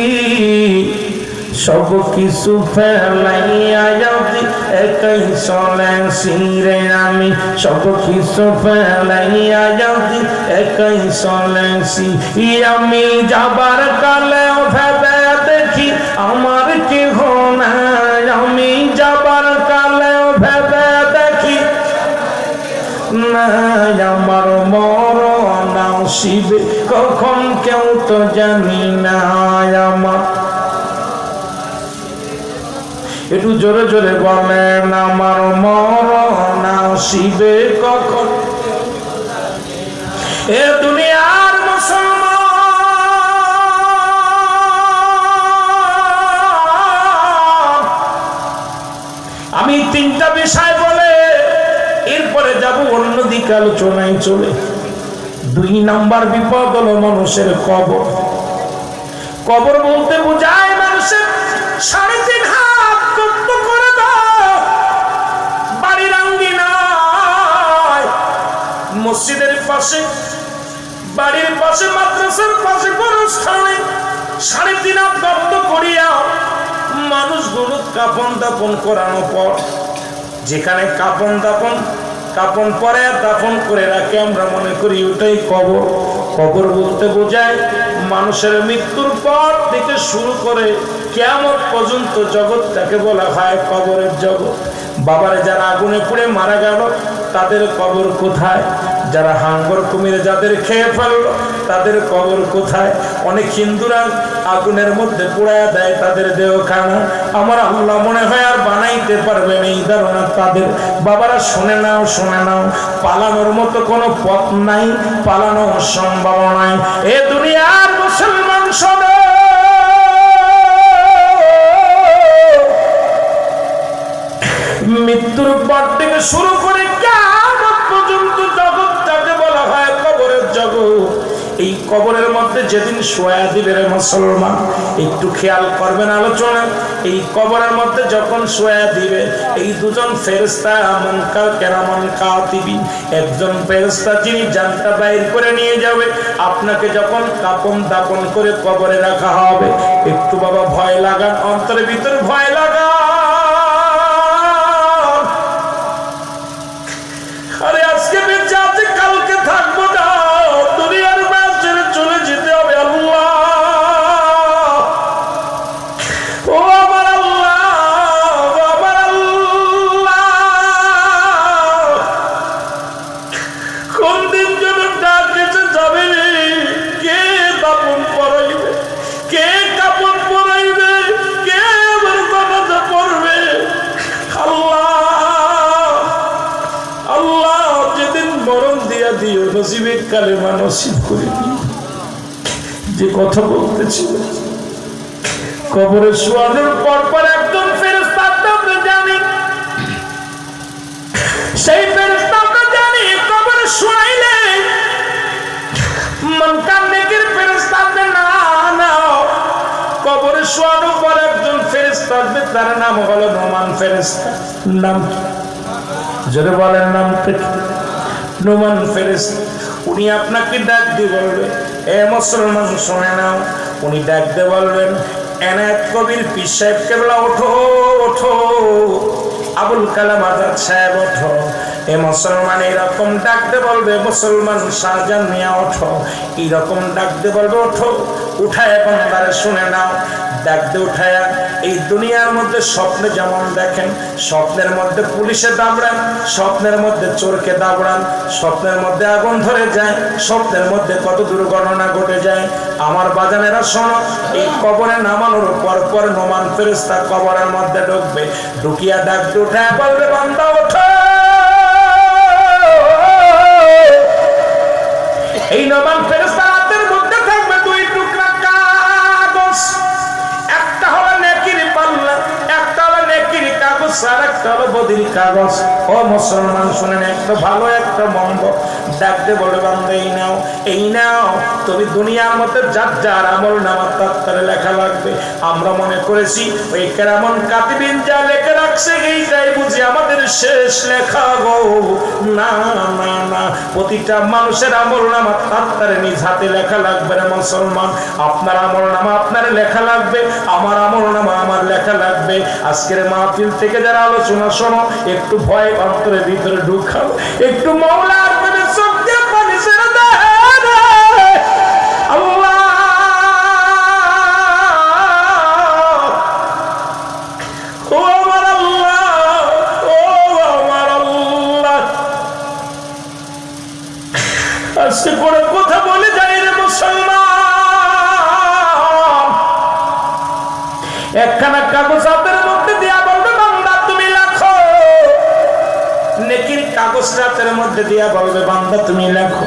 সব কিছু ফেলাইয়া যদি একাই চলেছি রে, আমি সব কিছু ফেলাইয়া যদি একাই চলেছি, আমি যাবার কালেও ভেবে দেখি আমার কেহ নাই, আমি যাবার কালেও ভেবে দেখি নাই, আমার মরণ শিবে কখন কেউ তো জানি না, আমার। একটু জোরে জোরে বলেন, আমার মরণ শিবে কখন। এ দুনিয়ার মুসলমান, আমি তিনটা বিষয় বলে এরপরে যাব অন্যদিকে আলোচনায় চলে। 2 নাম্বার বিপদ হলো মানুষের কবর। কবর বলতে বোঝায় মানুষের 3.5 হাত গর্ত করে দাও, বাড়ির আঙ্গিনায়, মসজিদের পাশে, বাড়ির পাশে, মাদ্রাসার পাশে, বড় স্থানে 3.5 হাত গর্ত করিয়া মানুষগুলো কাফন দাফন করানো পর, যেখানে কাফন পরে দাফন করে রাখে, আমরা মনে করি ওটাই কবর। কবর বলতে বোঝায় মানুষের মৃত্যুর পর থেকে শুরু করে কিয়ামত পর্যন্ত জগৎটাকে বলা হয় কবরের জগৎ। বাবারে যারা আগুনে পুড়ে মারা গেল তাদের কবর কোথায়? যারা হাঙ্গর কুমিরে যাদের খেয়ে ফেললো তাদের কবর কোথায়? অনেক হিন্দুরা আগুনের মধ্যে পুড়ায় দেয় তাদের দেহখানা, আমার আল্লাহ মনে হয় আর বানাইতে পারবেন এই ধারণা তাদের। বাবারা শুনে নাও, পালানোর মতো কোনো পথ নাই, পালানো সম্ভব নাই। এ দুনিয়ার মুসলমান শোনো, মৃত্যুর পর থেকে শুরু করে কিয়ামত পর্যন্ত জগৎটাকে বলা হয় কবরের জগৎ। এই কবরের মধ্যে যেদিন শোয়া দিবে রে মুসলমান, একটু খেয়াল করবেন আলোচনা। এই কবরের মধ্যে যখন শোয়া দিবে, এই দুজন ফেরেশতা মুনকার কিরামান কাতিবিন, একজন ফেরেশতা যিনি জানটা বাইর করে নিয়ে যাবে, আপনাকে যখন কাফন দাফন করে কবরে রাখা হবে, একটু বাবা ভয় লাগান, অন্তরের ভিতরে ভয় লাগান। আরে আজকে বেঁচে আছে, কালকে থাকবো মরণ দিয়া দিও, নসিবে কালেমা নসিব করে দিও। যে কথা বলতেছি, কবরে শোয়ানোর পর পর একজন ফেরেশতা আমরা জানি, সেই ফেরেশতা আমরা জানি কবরে শোয়াইলে মন কান্নেকের ফেরেশতা না, কবরে শোয়ানোর পর একজন ফেরেশতা আসবে, তার নাম হলো নোমান ফেরেশতা। নাম যদি বলেন নাম থেকে নোমান ফেরেশতা। উনি আপনাকে ডাক দিয়ে বলবে, এ মুসলমান শুনে নাও। উনি ডাক দিয়ে বলবেন, এনায়েত কবির পীর সাহেব কেবলা ওঠো ওঠো, আবুল কালাম আজাদ সাহেব ওঠো। এ মুসলমান এরকম ডাকতে বলবে, মুসলমান শাহজাহান মিয়া ওঠো, এইরকম ডাকতে বলবে ওঠো। উঠায় বান্দারে শুনে নাও, ডাকতে উঠায়া এই দুনিয়ার মধ্যে স্বপ্নে যেমন দেখেন, স্বপ্নের মধ্যে পুলিশে দাবড়ান, স্বপ্নের মধ্যে চোরকে দাবড়ান, স্বপ্নের মধ্যে আগুন ধরে যায়, স্বপ্নের মধ্যে কত দুর্ঘটনা ঘটে যায়। আমার বাজানেরা শোনো, এই কবরে নামানোর পর পর নোমান ফেরেশতা কবরের মধ্যে ঢুকবে, ঢুকিয়া ডাকতে উঠায় বলবে, বান্দা ওঠো। এই নোমান ফেরেশতা হাতের মধ্যে থাকবে দুই টুকরা কাগজ, একটা হলো নেকির পাল্লা, একটা হলো নেকির কাগজ, আর একটা হলো বদির কাগজ। ও মুসলমান শুনেন, একটা ভালো একটা মন্দ। ডাকতে বলে, বান্দা এই নাও, এই নাও। তুমি দুনিয়ার মধ্যে যার যার আমল নামা তার লেখা লাগবে। আমরা মনে করেছি ওই কেরামন কাতিবিন যা লেখে রাখছে এইটাই বুঝি আমাদের শেষ লেখা গো। না না না, প্রতিটা মানুষের আমল নামা তার নিজ হাতে লেখা লাগবে রে মুসলমান। আপনার আমল নামা আপনার লেখা লাগবে, আমার আমল নামা আমার লেখা লাগবে। আজকের মাহফিল থেকে যারা আলোচনা শোনো, একটু ভয় অন্তরের ভিতরে ঢুকাও, একটু মাওলার প্রেমে চোখ দিয়ে পানি ছেড়ে দাও। আল্লাহ ও আমার আল্লাহ, ও আমার আল্লাহ, আজকে করে কথা বলে যাই রে মুসলমান। একখানা কাগজ হাতের মধ্যে দিয়া বলবে, বান্দা তুমি লেখো। নেকির কাগজ হাতের মধ্যে দিয়া বলবে, বান্দা তুমি লেখো।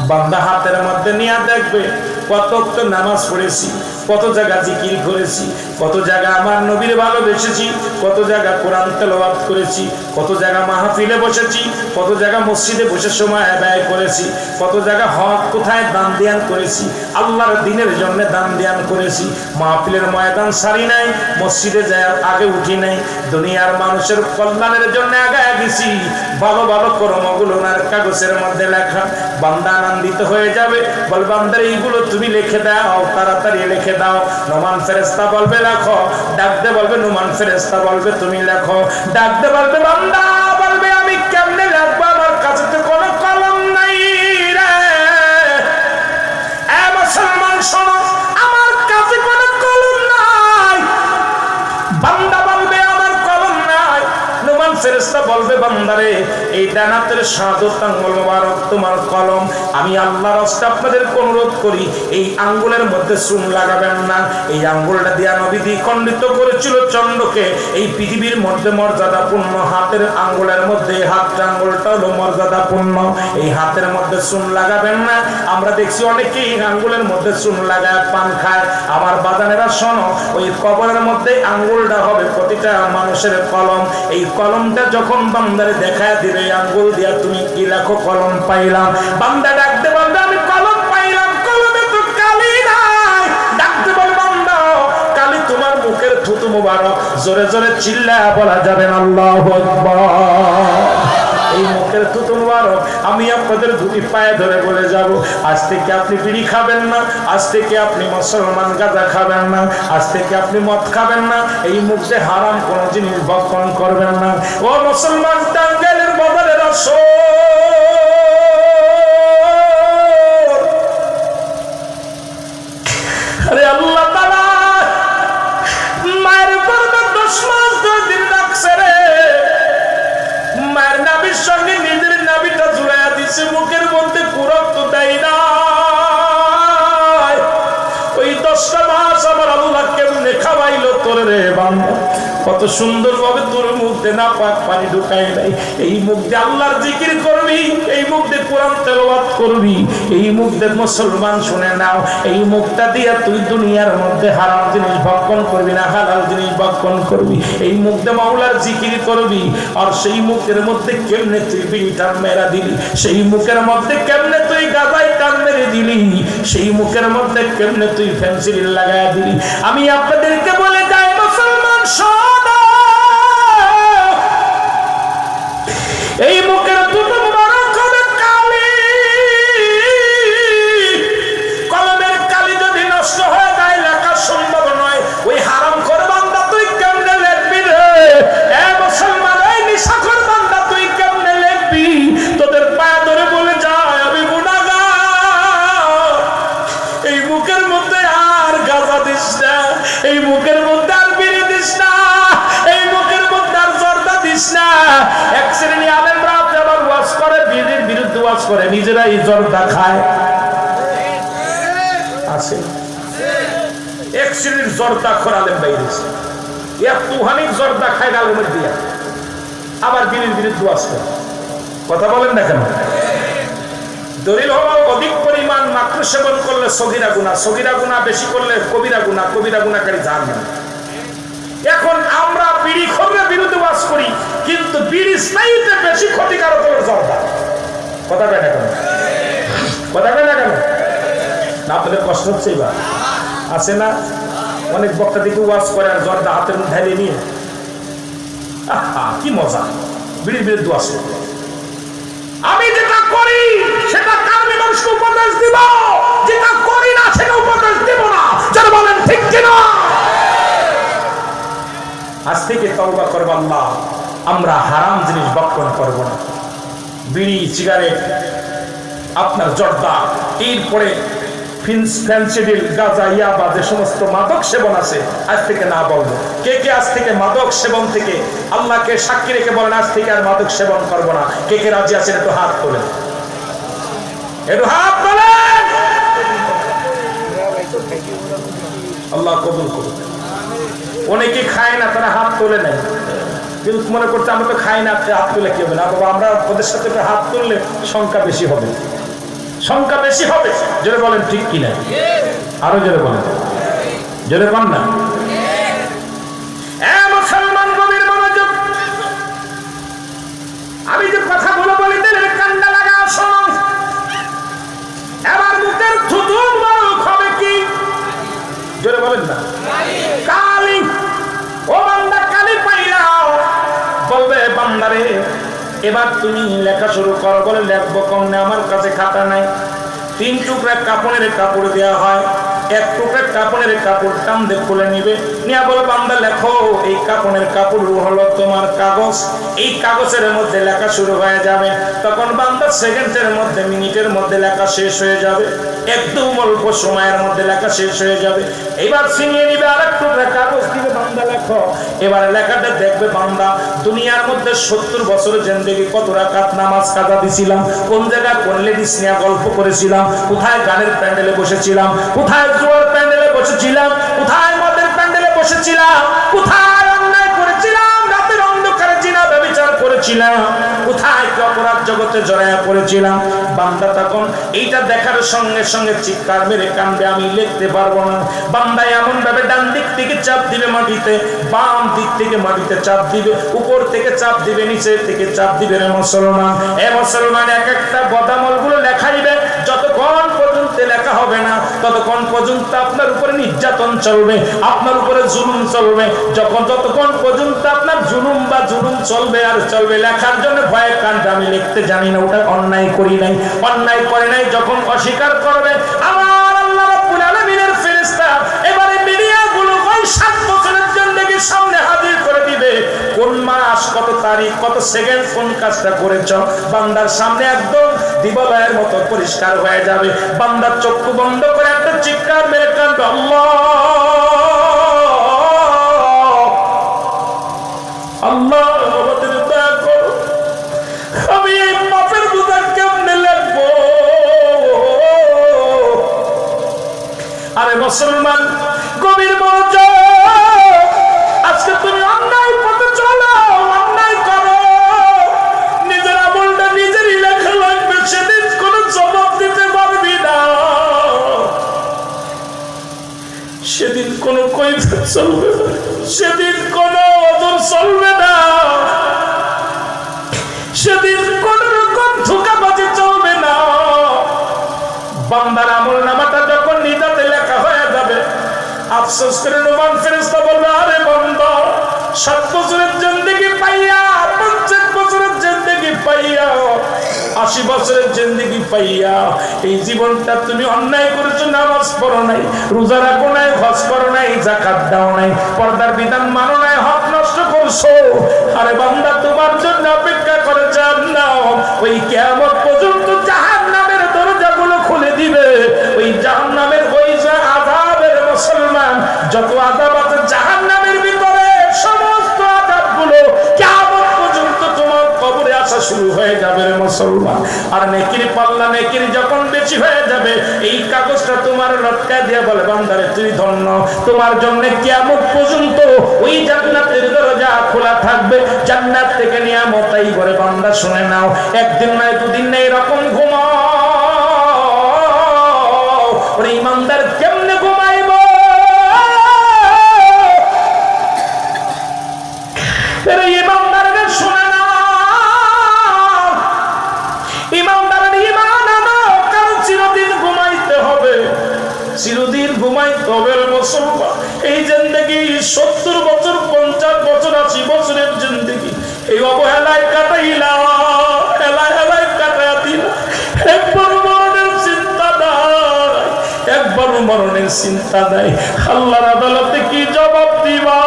বান্দা হাতের মধ্যে নিয়ে দেখবে কত তো নামাজ পড়েছি, কত জায়গা জিকির করেছি, কত জায়গা আমার নবীর ভালোবেসেছি, কত জায়গা কোরআন তেলাওয়াত করেছি, কত জায়গা মাহফিলে বসেছি, কত জায়গা মসজিদে বসে সময় ব্যয় করেছি, কত জায়গা হক কোথায় দান দেয়ান করেছি, আল্লাহর দ্বীনের জন্য দান দেয়ান করেছি। মাহফিলের ময়দান সারি নাই, মসজিদে যায় আগে উঠি নাই, দুনিয়ার মানুষের কল্যাণের জন্য আগে গেছি। ভালো ভালো কর্মগুলো ওনার কাগজের মধ্যে লেখা। বান্দা আনন্দিত হয়ে যাবে, বল বান্দার এইগুলো তুমি লিখে দাও, তাড়াতাড়ি লিখে দাও। নোমান ফেরেশতা বলবে লেখো, ডাকতে বলবে নোমান ফেরেশতা বলবে তুমি লেখো, ডাকতে বলবে বান্দা বলবে আমি কেমনে লিখবো, আমার কাছে তো কোনো কলম নাই রে। এ মুসলমান শোনো, আমার কাছে কোনো কলম নাই। বান্দা বলবে আমার কলম নাই। নোমান ফেরেশতা বলবে বান্দারে এই ডানাতের শাহাদত আঙ্গুল মোবারক তোমার কলম। আমি আল্লাহর রাস্তায় আপনাদের অনুরোধ করি, এই আঙ্গুলের মধ্যে চুন লাগাবেন না। এই আঙ্গুলটা দিয়া নবী দ্বিখণ্ডিত করেছিল চন্দ্রকে। এই পৃথিবীর মধ্যে মর্যাদাপূর্ণ হাতের আঙ্গুলের মধ্যে হাতটা আঙ্গুলটা হলো মর্যাদাপূর্ণ। এই হাতের মধ্যে চুন লাগাবেন না। আমরা দেখছি অনেকেই আঙ্গুলের মধ্যে চুন লাগায় পান খায়। আমার বাজানেরা শোনো, ওই কবরের মধ্যে আঙ্গুলটা হবে প্রতিটা মানুষের কলম। এই কলমটা যখন বান্দারে দেখায় দিবে, আঙ্গুল দিয়া তুমি কি লেখো, কলম পাইলাম। বান্দা ডাকতে বলবে আমি কলম পাইলাম, কলমে তো কালি নাই। ডাকতে বলবে বান্দা কালি তোমার মুখের থুতু মুবারক। জোরে জোরে চিল্লায়া বলা যাবে না আল্লাহু আকবার। এই মুখের থুতু মুবারক আমি আপনাদের দুটি পায়ে ধরে বলে যাব, আজ থেকে আপনি বিড়ি খাবেন না, আজ থেকে আপনি মুসলমান গাঁজা খাবেন না, আজ থেকে আপনি মদ খাবেন না, এই মুখে হারাম কোন জিনিস ভক্ষণ করবেন না। ও মুসলমান, টাঙ্গাইলের বাজারের আসো, আরে আল্লাহ তাআলা মায়ের গর্ভে 10 মাস 10 দিন রাখছে রে। মায়ের নাভির সঙ্গে নিজের নাভিটা জুড়াইয়া দিছে, মুখের মধ্যে রক্ত দেয় না। ওই 10টা মাস আমার আল্লাহ কেমনে খাওয়াইলো তোর রে বান্দা। কত সুন্দর ভাবে তোর মুখ দিয়ে না পাক পানি ঢুকাই নাই। এই মুখ দিয়ে আল্লাহর জিকির করবি, এই করবি। এই মুখ দিয়ে মুসলমান শুনে নাও, এই মুখটা দিয়ে তুই দুনিয়ার মধ্যে হারাম জিনিস ভক্ষণ করবি না, হালাল জিনিস ভক্ষণ করবি। এই মুখ দিয়ে মাওলার জিকির করবি। আর সেই মুখের মধ্যে কেমনে তুই বিড়ি টান মেরা দিলি, সেই মুখের মধ্যে কেমনে তুই গাঁজাই টান মেরে দিলি, সেই মুখের মধ্যে কেমনে তুই ফেন্সিল লাগাই দিলি। আমি আপনাদেরকে বলে যাই মুসলমান শোনো, এই মুখের দুটো মুবারক হবে কালি। কলমের কালি যদি নষ্ট হয়ে যায় লেখা সম্ভব নয়। ওই হারামখোর বান্দা তুই কেমনে লিখবি রে? এ মুসলমান, এই নিশাখোর বান্দা তুই কেমনে লিখবি? তোদের পায়ে ধরে বলে যায় আমি গুনাহগার। এই মুখের মধ্যে আর গাঁজা দিস না, এই মুখের মধ্যে আর বিড়ি দিস না, এই মুখের মধ্যে আর জর্দা দিস না। এক শ্রেণী আলেমরা আবার ওয়াজ করে, বিড়ির বিরুদ্ধে ওয়াজ করে, নিজেরা এই জর্দা খায়। আছে এক শ্রেণীর জর্দা খোর আলেম বাইরেছে, এতখানি জর্দা খায় আলেমের দিয়া, আবার বিড়ির বিরুদ্ধে ওয়াজ করে। কথা বলেন না কেন? দলিল হলো অধিক পরিমাণ মাত্র সেবন করলে সগীরা গুনাহ, সগীরা গুনাহ বেশি করলে কবিরা গুনাহ, কবিরা গুনাহকারী জাহান্নামে। এখন আমরা বিড়ি খোরের বিরুদ্ধে ওয়াজ করি, কিন্তু বিড়ি চাইতে বেশি ক্ষতিকারক হলো জর্দা। কথা কয় না কেন? কথা কয় না কেন? না আপনাদের কষ্ট হচ্ছে? এবার আছে না অনেক বক্তা দিকে ওয়াজ করে আর জর্দা হাতের মধ্যে ঢেলে নিয়ে, কি মজা! বিড়ির বিরুদ্ধে ওয়াজ করে। আমি যেটা করি সেটা কারণে মানুষকে উপদেশ দিব, যেটা করি না সেটা উপদেশ দিব না। যারা বলেন ঠিক কিনা? আজ থেকে তওবা করব, আল্লাহ আমরা হারাম জিনিস ভক্ষণ করব না। বিড়ি, সিগারেট, আপনার জর্দা, এরপরে ফেন্সিডিল, গাঁজা, ইয়াবা, যে সমস্ত মাদক সেবন আছে আজ থেকে না বলবো। কে কে আজ থেকে মাদক সেবন থেকে আল্লাহকে সাক্ষী রেখে বলেন আজ থেকে আর মাদক সেবন করব না? কে কে রাজি আছেন? একটু হাত তোলেন, একটু হাত তোলেন। আল্লাহ কবুল করুন। অনেকে খায় না, তারা হাত তোলে নাই, কিন্তু মনে করছে আমরা তো খাই না, হাত তুলে কি হবে না? বাবা, আমরা ওদের সাথে হাত তুললে সংখ্যা বেশি হবে, সংখ্যা বেশি হবে। জোরে বলেন ঠিক কিনা? আরো জোরে বলেন, জোরে বল না। মুসলমান গভীর মনোযোগ, আমি যে কথাগুলো বলি তাদের কান্না লাগা শোনো। এবার মুখের থুতু হবে কি? জোরে বলেন না। কালি। ও বান্দা, কালি পাইলা বলবে বান্দারে এবার তুমি লেখা শুরু করো। বলে লেখবো কমনে, আমার কাছে খাতা নাই। 3 টুকরা কাপড়ের কাপড় দেওয়া হয়, 1 টুকরা কাপড়ের কাপড় টান দিয়ে খুলে নিবে, নিয়ে বলে বান্দা লেখো। এই কাপড়ের কাপড় হলো তোমার কাগজ, এই কাগজের মধ্যে লেখা শুরু হয়ে যাবে। তখন বান্দা সেকেন্ডের মধ্যে, মিনিটের মধ্যে লেখা শেষ হয়ে যাবে, একদম অল্প সময়ের মধ্যে লেখা শেষ হয়ে যাবে। এবার ছিনিয়ে নিবে আর 1 টুকরা কাগজ দিবে, বান্দা লেখো। এবার লেখাটা দেখবে বান্দা দুনিয়ার মধ্যে 70 বছরের জিন্দেগি কত রাকাত নামাজ কাজা দিছিলাম, কোন জায়গায় কোন লেডিস নিয়ে গল্প করেছিলাম, কোথায় গানের প্যান্ডেলে বসেছিলাম, কোথায় জোয়ার প্যান্ডেলে বসেছিলাম, কোথায় মদের প্যান্ডেলে বসেছিলাম, কোথায় অন্যায় করেছিলাম, রাতের অন্ধকারে জিনা ব্যভিচার করেছিলাম, কোথায় কি অপরাধ জগতে জড়ায়া পড়েছিলাম। বান্দা তখন এইটা দেখার সঙ্গে সঙ্গে চিৎকার মেরে কান্দে, আমি লিখতে পারবো না। বান্দা এমন ভাবে ডান দিক থেকে চাপ দিবে মাটিতে, বাম দিক থেকে মাটিতে চাপ দিবে, উপর থেকে চাপ দিবে, নিচে থেকে চাপ দিবে। রে মুসলমান, এ মুসলমান, এক একটা বদামল গুলো লেখাইবে। যতক্ষণ পর্যন্ত লেখা হবে না ততক্ষণ পর্যন্ত আপনার উপরে নির্যাতন চলবে, আপনার উপরে জুলুম চলবে। যতক্ষণ পর্যন্ত আপনার জুলুম বা জুলুম চলবে আর চলবে। লেখার জন্য ভয়ে কান্দে, আমি লিখতে জানি না, ওটা অন্যায় করি নাই, অন্যায় করে নাই। যখন অস্বীকার করবে, আমার আল্লাহ রাব্বুল আলামিনের ফেরেশতা এবারে মিডিয়াগুলো ওই 7 বছরের জিন্দেগি সামনে হাজির করে দিবে। কোন মাস, কত তারিখ, কত সেকেন্ড কোন কাজটা করেছ, বান্দার সামনে একদম দিবালয়ের মতো পরিষ্কার হয়ে যাবে। বান্দার চক্ষু বন্ধ করে একটা চিৎকার মেরে কাঁদবে, আল্লাহ আল্লাহ, আমাদের দয়া করো, আমি এই পাপের বোঝা কেমনে লিখবো? আরে মুসলমান, গভীর মনোযোগ, আজকে তুমি অন্যায় পথে চলো, অন্যায় করো, নিজের আমলটা নিজেরই লেখা লাগবে। সেদিন কোন জবাব বান্দার আমল নামাটা যখন নিজাতে লেখা হয়ে যাবে, আফসোস করে নোমান ফেরেশতা বলবে, আরে বান্দা 7 বছরের জিন্দেগি পাইয়া, 50 বছরের জিন্দেগি পাইয়া, 80 বছরের জিন্দেগি পাইয়া এই জীবনটা তুমি অন্যায় করেছো, নামাজ পড়ো নাই, রোজা রাখো নাই, হজ করো নাই, যাকাত দাও নাই, পর্দার বিধান মানো নাই, হক নষ্ট করছো। আরে বান্দা, তোমার জন্য অপেক্ষা করে জাহান্নাম। ওই কিয়ামত পর্যন্ত জাহান্নামের দরজাগুলো খুলে দিবে। ওই জাহান্নামের ওই যে আযাবের মুসলমান যত আযাব আছে জাহান্নামের ভিতরে, সমস্ত আযাবগুলো কিয়ামত পর্যন্ত তোমার কবরে আসা শুরু হয়ে যাবে রে মুসলমান। আর নেকির পাল্লা, নেকির যখন বেশি হয়ে যাবে, এই কাগজটা তোমার লটকায় দিয়ে বলে, বান্দারে তুই ধন্য, তোমার জন্য কিয়ামত পর্যন্ত ওই জান্নাতের দরজা খোলা থাকবে। জান্নাত থেকে নিয়ামত এই করে বান্দা শুনে নাও, একদিন নয়, দুদিন নয়, এরকম ঘুমাও। ওরে ইমানদার কেমনে ঘুমাইব? এরে ইমানদারকে শুনে নাও, ইমানদারের ঈমান আনো, কারণ চিরদিন ঘুমাইতে হবে, চিরদিন ঘুমাইতে হবে মুসলমান। এই জিন্দেগি 70 বছর, 50 বছর, 80 বছরের জিন্দেগি এই অবহেলায় কাটাইলা, হেলায় হেলায় কাটাইয়া দিলা। একবার মরণের চিন্তা নাই, একবার মরণের চিন্তা নাই। আল্লাহর আদালতে কি জবাব দিবা?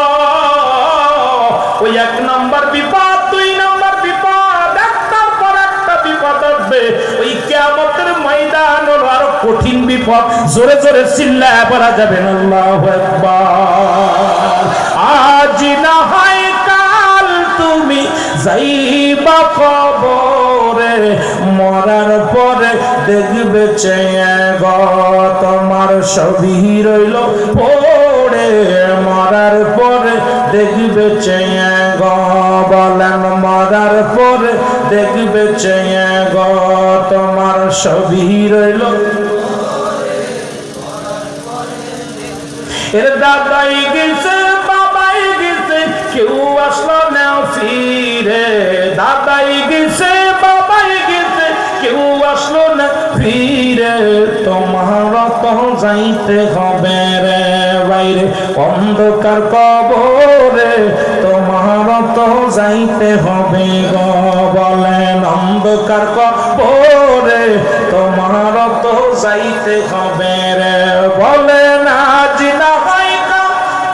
ওই 1 নাম্বার বিপদ, 2 নাম্বার বিপদ, একটার পর একটা বিপদ আসবে। ওই কিয়ামতের ময়দান হলো আরো কঠিন বিপদ। জোরে জোরে চিল্লায় পড়া যাবে না আল্লাহু আকবার। আজ না হয় কাল তুমি যাইবা কবরে, মরার পরে দেখবে চেয়ে গো তোমার সবই রইল পড়ে, মরার পরে দেখবে চেয়ে গো, বলেন মরার পরে দেখবে চেয়ে গো তোমার সবই রইল। এর দাদাই গেছে, বাবাই গেছে, কেউ আসলো না ফিরে। দাদাই গেছে, বাবাই গেছে, কেউ আসলো না ফিরে। তোমার তো যাইতে হবে রে বাইরে অন্ধকার কবরে, তোমার তো যাইতে হবে গো, বলেন অন্ধকার কবরে তোমার তো যাইতে হবে রে। বলেন আজ না হয় কাল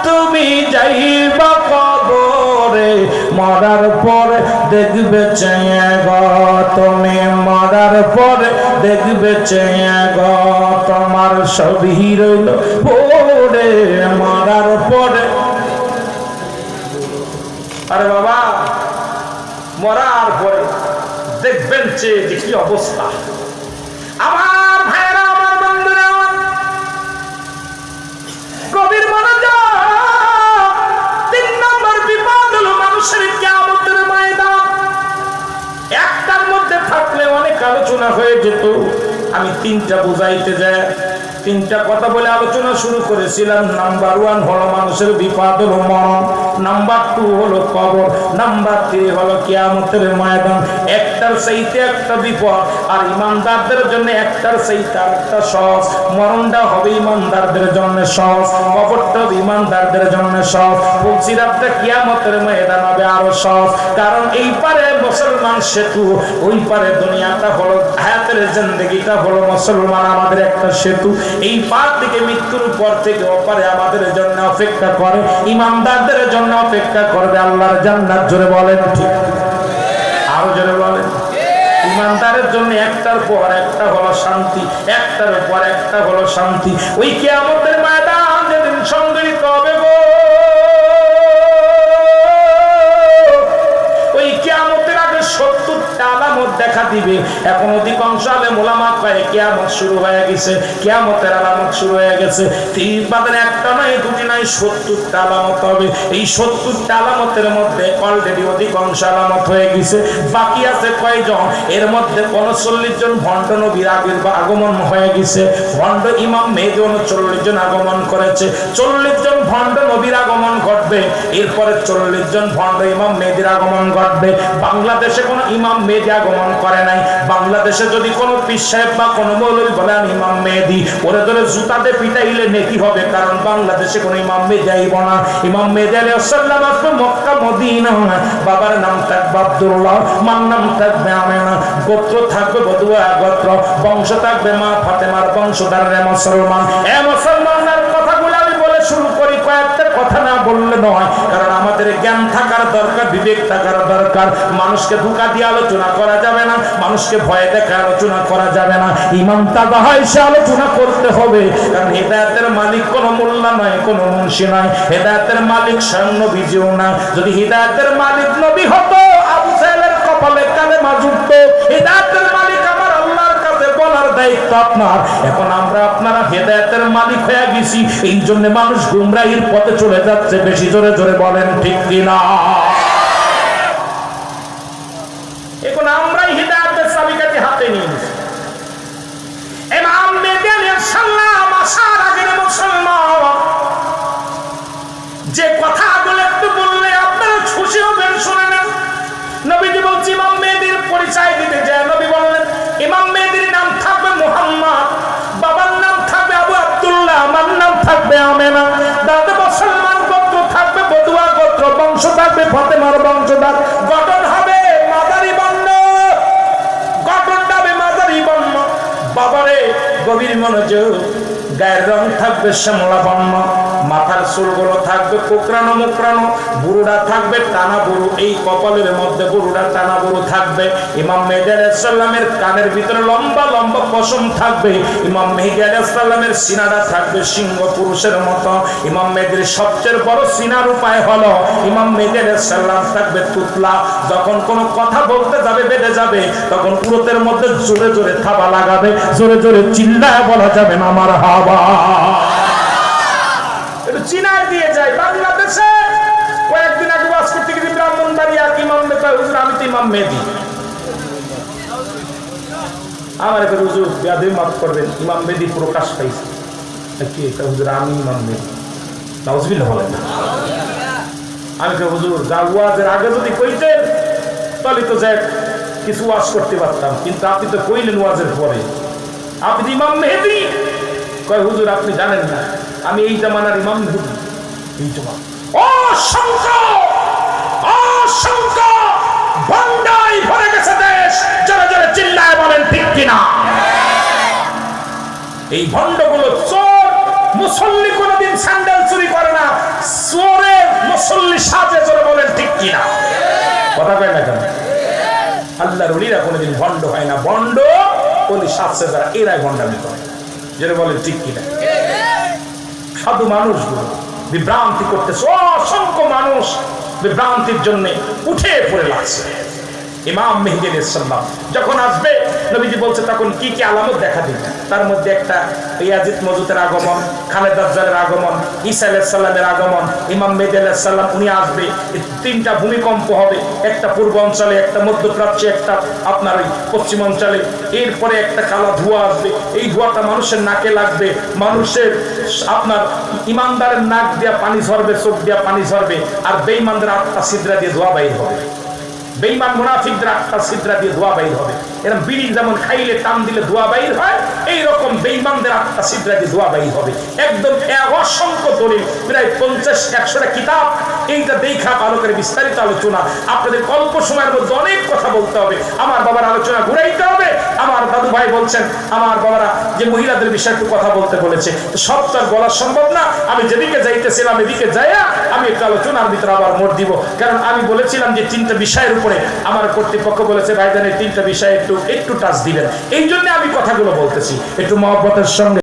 তুমি যাইবা কবরে, মরার পরে দেখবে চেয়ে গো তুমি, মরার পরে দেখবে চেয়ে গো তোমার সবই রইল পড়ে, মরার পরে। আরে বাবা, মরার পরে দেখবেন চেয়ে যে কি অবস্থা। আমার ভাইরা, আমার বন্ধুরা, কবির মনোযোগ। 3 নম্বর বিপদ হলো মানুষের কিয়ামতের ময়দান। একটার মধ্যে থাকলে অনেক আলোচনা হয়ে যেত, আমি 3টা বুঝাইতে যাই। 3টা কথা বলে আলোচনা শুরু করেছিলাম। নাম্বার 1 হলো মানুষের বিপদ হলো মরণ, নাম্বার 2 হলো কবর, নাম্বার 3 হলো কিয়ামতের ময়দান। একটার চাইতে একটা বিপদ, আর ইমানদারদের জন্য একটার চাইতে আরেকটা সহজ। মরণটা হবে ইমানদারদের জন্য সহজ, কবরটা হবে ইমানদারদের জন্য সহজ। বলছি রাতটা কিয়ামতের ময়দান হবে আরো সহজ, কারণ এই পারে মুসলমান সেতু, ওই পারে দুনিয়াটা হলো হায়াতের জিন্দেগিটা হলো মুসলমান আমাদের একটা সেতু। এই পার থেকে মৃত্যুর পর থেকে ওপারে আমাদের জন্য অপেক্ষা করে, ইমানদারদের জন্য অপেক্ষা করবে আল্লাহর জান্নাত। জোরে বলেন ঠিক, আরো জোরে বলেন। ইমানদারের জন্য একটার পর একটা হলো শান্তি, একটার পর একটা হলো শান্তি। ওই কিয়ামতের ময়দান যেদিন সংগঠিত হবে গো, ওই কিয়ামতের আগে 70টা আলামত দেখা দিবে। এখন অধিকাংশ আলেম ওলামা কয় কিয়ামত শুরু হয়ে গেছে, কিয়ামতের আলামত শুরু হয়ে গেছে। 30 বাদের একটা নয়, 2টি নয়, 70টা আলামত হবে। এই 70টা আলামতের মধ্যে অলরেডি অধিকাংশ আলামত হয়ে গেছে, বাকি আছে কয়জন? এর মধ্যে 39 জন ভণ্ড নবীর আগমন হয়ে গেছে। ভণ্ড ইমাম মেহেদী 39 জন আগমন করেছে। 40 জন ভণ্ড নবীর আগমন ঘটবে, এরপরে 40 জন ভণ্ড ইমাম মেহেদীর আগমন ঘটবে। বাংলাদেশে কোন ইমাম মেহেদী আগমন করে নাই। বাংলাদেশে যদি কোনো পীর সাহেব বা কোনো মৌলবি বলে আমি ইমাম মেহেদী, ওরে ধরে জুতাতে পিটাইলে নেকি হবে, কারণ বাংলাদেশে কোনো ইমাম মেহেদী আইব না। ইমাম মেহেদী আলাইহিস সালাম আসবে মক্কা মদিনা, বাবার নাম থাকবে আব্দুল্লাহ, মার নাম থাকবে আমেনা, গোত্র থাকবে বদুয়া গোত্র, বংশ থাকবে মা ফাতেমার বংশধর। রে মুসলমান, এ মুসলমানের কথাগুলো আমি বলে শুরু করি, কয়েকটা কথা না বললে নয়, কারণ আমাদের জ্ঞান থাকার দরকার, বিবেক থাকার দরকার। মানুষকে ধোঁকা দিয়ে আলোচনা করা যাবে না, মানুষকে ভয় দেখে আলোচনা করা যাবে না, ইমাম তাবা হয় সে আলোচনা করতে হবে। কারণ হেদায়েতের মালিক কোন মোল্লা নয়, কোন মুন্সি নয়, হেদায়েতের মালিক স্বয়ং নবীজিও না। যদি হেদায়েতের মালিক নবী হতো, আবু জাহেলের কপালে কালেমা জুটতো। হেদায়েতের মালিক আমার আল্লাহর কাছে বলার দায়িত্ব আপনার। এখন আমরা আপনারা হেদায়েতের মালিক হয়ে গেছি, এই জন্য মানুষ গুমরাহির পথে চলে যাচ্ছে। বেশি জোরে জোরে বলেন ঠিক কিনা? এখন আমরাই হেদায়েতের চাবিকাঠি হাতে নিয়ে নিয়েছি। ইমাম মেহেদী আলাইহিস সালাম আসার আগে মুসলমান যে কথাগুলো একটু বললে আপনারা খুশি হবেন, শুনে নেন। নবীজি বলছে ইমাম মেহেদীর পরিচয় দিতে যায়, নবী বললেন ইমাম মেহেদীর নাম থাকবে মুহাম্মদ, বাবার নাম থাকবে আবু আব্দুল্লাহ, আমার নাম থাকবে আমেনা, দাদা মুসলমান গোত্র থাকবে বদুয়া গোত্র, বংশ থাকবে ফাতেমার বংশধর, গঠন হবে মাদারি বর্ণ, গঠনটা হবে মাদারি বর্ণ। বাবারে গভীর মনোযোগ, গায়ের রং থাকবে শ্যামলা বর্ণ, মাথার চুলগুলো থাকবে কোকড়ানো মুকড়ানো, বুড়োটা থাকবে টানা বুড়ো, এই কপালের মধ্যে বুড়োটা টানা বুড়ো থাকবে। ইমাম মেহেদী আলাইহিস সালামের কানের ভিতরে লম্বা লম্বা পশম থাকবে। ইমাম মেহেদী আলাইহিস সালামের সিনাটা থাকবে সিংহ পুরুষের মতো। ইমাম মেহেদীর সবচেয়ে বড় সিনার উপায় হলো ইমাম মেহেদী আলাইহিস সালাম থাকবে তুতলা। যখন কোনো কথা বলতে যাবে, বেঁধে যাবে, তখন পুরোতের মধ্যে জোরে জোরে থাবা লাগাবে, জোরে জোরে চিল্লায় বলা যাবে না আমার হাওয়া। চিনায় দিয়ে যায়। বাংলাদেশে কয়েকদিন আগে ওয়াজ করতে গিয়ে ব্রাহ্মণবাড়িয়া ইমাম হুজুর আমি তো ইমাম মেহেদী, আমার একটা হুজুর বেয়াদবি মাফ করবেন, ইমাম মেহেদী প্রকাশ পাইছে কি এটা হুজুর আমি ইমাম মেহেদী, নাউজুবিল্লাহ বলেন না। আমি তো হুজুর যা ওয়াজের আগে যদি কইতেন তাহলে তো যাক কিছু ওয়াজ করতে পারতাম, কিন্তু আপনি তো কইলেন ওয়াজের পরে আপনি ইমাম মেহেদী। কয় হুজুর আপনি জানেন না আমি এই জামানার ইমাম মেহেদী। এই জামানা অসংখ্য অসংখ্য ভণ্ডাই ভরে গেছে দেশ, জোরে জোরে চিল্লায় বলেন ঠিক কিনা? এই ভণ্ডগুলো চোর, মুসল্লি কোনদিন স্যান্ডেল চুরি করে না, চোরের মুসল্লি সাজে, জোরে বলেন ঠিক কিনা? কথা কয় না কেন? আল্লাহর ওলিরা কোনদিন ভণ্ড হয় না, ভণ্ড ওলি সাজছে যারা, এরাই ভণ্ডামি করে, জোরে বলেন ঠিক কিনা? সাধু মানুষগুলো বিভ্রান্তি করতেছে, অসংখ্য মানুষ বিভ্রান্তির জন্য উঠে পড়ে লাগছে। ইমাম মেহেদী আলাইহিস সালাম যখন আসবে, নবীজি বলছে তখন কি কি আলামত দেখা দিবে। তার মধ্যে একটা ইয়াজিদ মজুদের আগমন, খালেদ দাজ্জালের আগমন, ঈসা আলাইহিস সালামের আগমন, ইমাম মেহেদী আলাইহিস সালাম উনি আসবে। তিনটা ভূমিকম্প হবে, একটা পূর্ব অঞ্চলে, একটা মধ্যপ্রাচ্যে, একটা আপনার ওই পশ্চিম অঞ্চলে। এরপরে একটা কালো ধোঁয়া আসবে, এই ধোঁয়াটা মানুষের নাকে লাগবে, মানুষের আপনার ইমানদারের নাক দিয়া পানি ঝরবে, চোখ দিয়া পানি ঝরবে, আর বেঈমানদের আত্মা ছিদ্রা দিয়ে ধোঁয়া বাইর হবে। বেঈমান মুনাফিকদের আত্মা ছিদ্রা দিয়ে ধোঁয়া বাইর হবে। এরকম বিড়ি যেমন খাইলে টান দিলে ধোঁয়া বাইর হয়, এইরকম বেঈমানদের আত্মা ছিদ্রা দিয়ে ধোঁয়া বাইর হবে। একদম অসংখ্য দলিল, প্রায় 50-100টা কিতাব। এইটা দেখা ভালো করে বিস্তারিত আলোচনা, আপনাদের অল্প সময়ের মধ্যে অনেক কথা বলতে হবে। আমার বাবার আলোচনা ঘুরাইতে হবে। আমার দাদু ভাই বলছেন আমার বাবারা যে মহিলাদের বিষয়ে একটু কথা বলতে বলেছে, সব তো আর বলা সম্ভব না। আমি যেদিকে যাইতেছিলাম এদিকে যাইয়া আমি একটু আলোচনার ভিতরে আবার মোড় দিব, কারণ আমি বলেছিলাম যে 3টা বিষয়ের উপরে আমার কর্তৃপক্ষ বলেছে ভাইজান এই 3টা বিষয়ে একটু টাচ দিবেন। এই জন্য আমি কথাগুলো বলতেছি একটু মহব্বতের সঙ্গে।